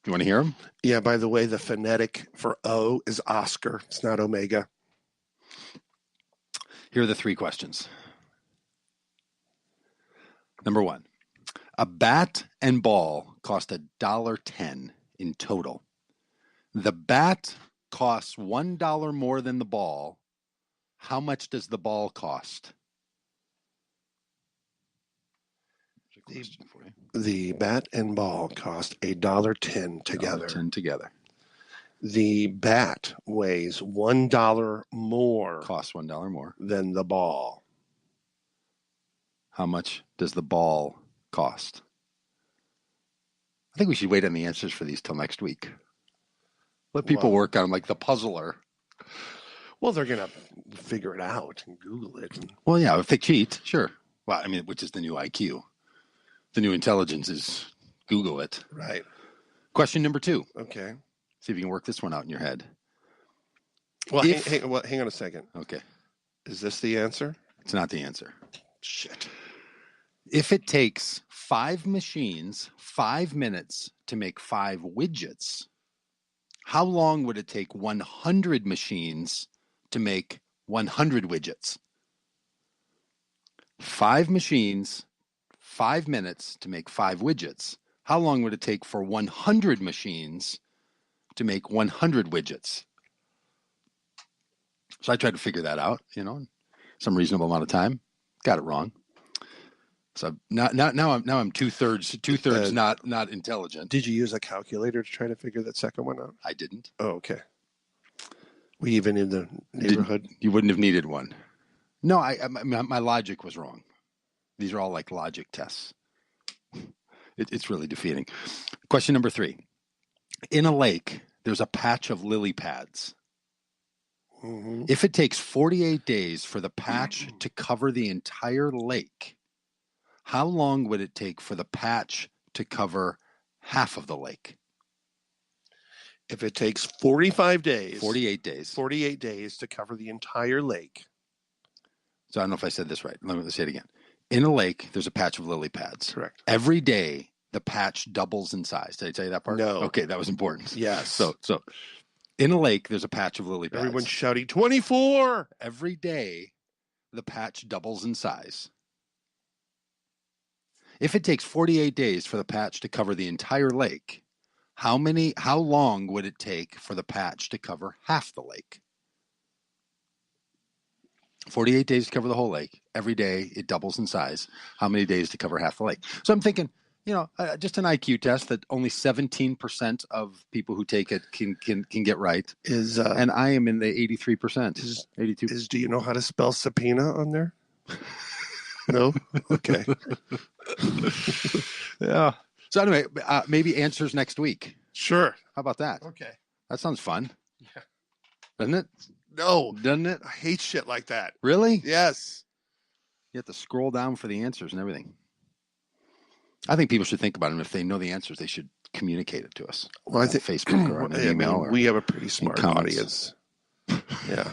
Speaker 2: you want to hear them?
Speaker 1: Yeah, by the way, the phonetic for O is Oscar. It's not Omega.
Speaker 2: Here are the 3 questions. Number 1. A bat and ball cost $1.10 in total. The bat costs $1 more than the ball. How much does the ball cost? For you.
Speaker 1: The bat and ball cost $1.10 together.
Speaker 2: $1.10 together.
Speaker 1: The bat weighs $1 more.
Speaker 2: Costs $1 more
Speaker 1: than the ball.
Speaker 2: How much does the ball cost? I think we should wait on the answers for these till next week. Let people work on them like the puzzler.
Speaker 1: Well, they're going to figure it out and Google it.
Speaker 2: Well, yeah, if they cheat, sure. Well, I mean, which is the new IQ. The new intelligence is Google it.
Speaker 1: Right.
Speaker 2: Question number 2.
Speaker 1: Okay.
Speaker 2: See if you can work this one out in your head.
Speaker 1: Well, hang on a second.
Speaker 2: Okay.
Speaker 1: Is this the answer?
Speaker 2: It's not the answer.
Speaker 1: Shit.
Speaker 2: If it takes 5 machines 5 minutes to make 5 widgets, how long would it take 100 machines to make 100 widgets? 5 machines, 5 minutes to make 5 widgets. How long would it take for 100 machines to make 100 widgets? So I tried to figure that out, in some reasonable amount of time. Got it wrong. So now I'm two-thirds not intelligent.
Speaker 1: Did you use a calculator to try to figure that second one out?
Speaker 2: I didn't.
Speaker 1: Oh, okay. We even in the neighborhood?
Speaker 2: You wouldn't have needed one. No, my logic was wrong. These are all like logic tests. It's really defeating. Question number 3. In a lake, there's a patch of lily pads.
Speaker 1: Mm-hmm.
Speaker 2: If it takes 48 days for the patch to cover the entire lake, how long would it take for the patch to cover half of the lake?
Speaker 1: If it takes 48 days. 48 days to cover the entire lake.
Speaker 2: So I don't know if I said this right. Let me say it again. In a lake, there's a patch of lily pads.
Speaker 1: Correct.
Speaker 2: Every day, the patch doubles in size. Did I tell you that part?
Speaker 1: No.
Speaker 2: Okay, that was important.
Speaker 1: Yes.
Speaker 2: So in a lake, there's a patch of lily pads.
Speaker 1: Everyone's shouting 24.
Speaker 2: Every day, the patch doubles in size. If it takes 48 days for the patch to cover the entire lake, how long would it take for the patch to cover half the lake? 48 days to cover the whole lake. Every day it doubles in size. How many days to cover half the lake? So I'm thinking, just an IQ test that only 17% of people who take it can get right. And I am in the 83%. 82.
Speaker 1: Do you know how to spell subpoena on there? No? Okay.
Speaker 2: Yeah. So anyway, maybe answers next week.
Speaker 1: Sure.
Speaker 2: How about that?
Speaker 1: Okay.
Speaker 2: That sounds fun.
Speaker 1: Yeah.
Speaker 2: Doesn't it?
Speaker 1: No.
Speaker 2: Doesn't it?
Speaker 1: I hate shit like that.
Speaker 2: Really?
Speaker 1: Yes.
Speaker 2: You have to scroll down for the answers and everything. I think people should think about them. If they know the answers, they should communicate it to us.
Speaker 1: Well, I think
Speaker 2: Facebook or on an email.
Speaker 1: We have a pretty smart audience. Yeah.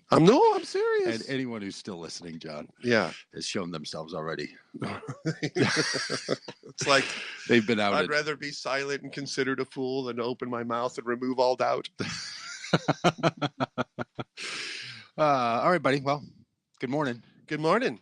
Speaker 1: I'm serious.
Speaker 2: And anyone who's still listening, John, has shown themselves already.
Speaker 1: It's like
Speaker 2: they've been out.
Speaker 1: I'd rather be silent and considered a fool than to open my mouth and remove all doubt.
Speaker 2: All right, buddy. Well, good morning.
Speaker 1: Good morning.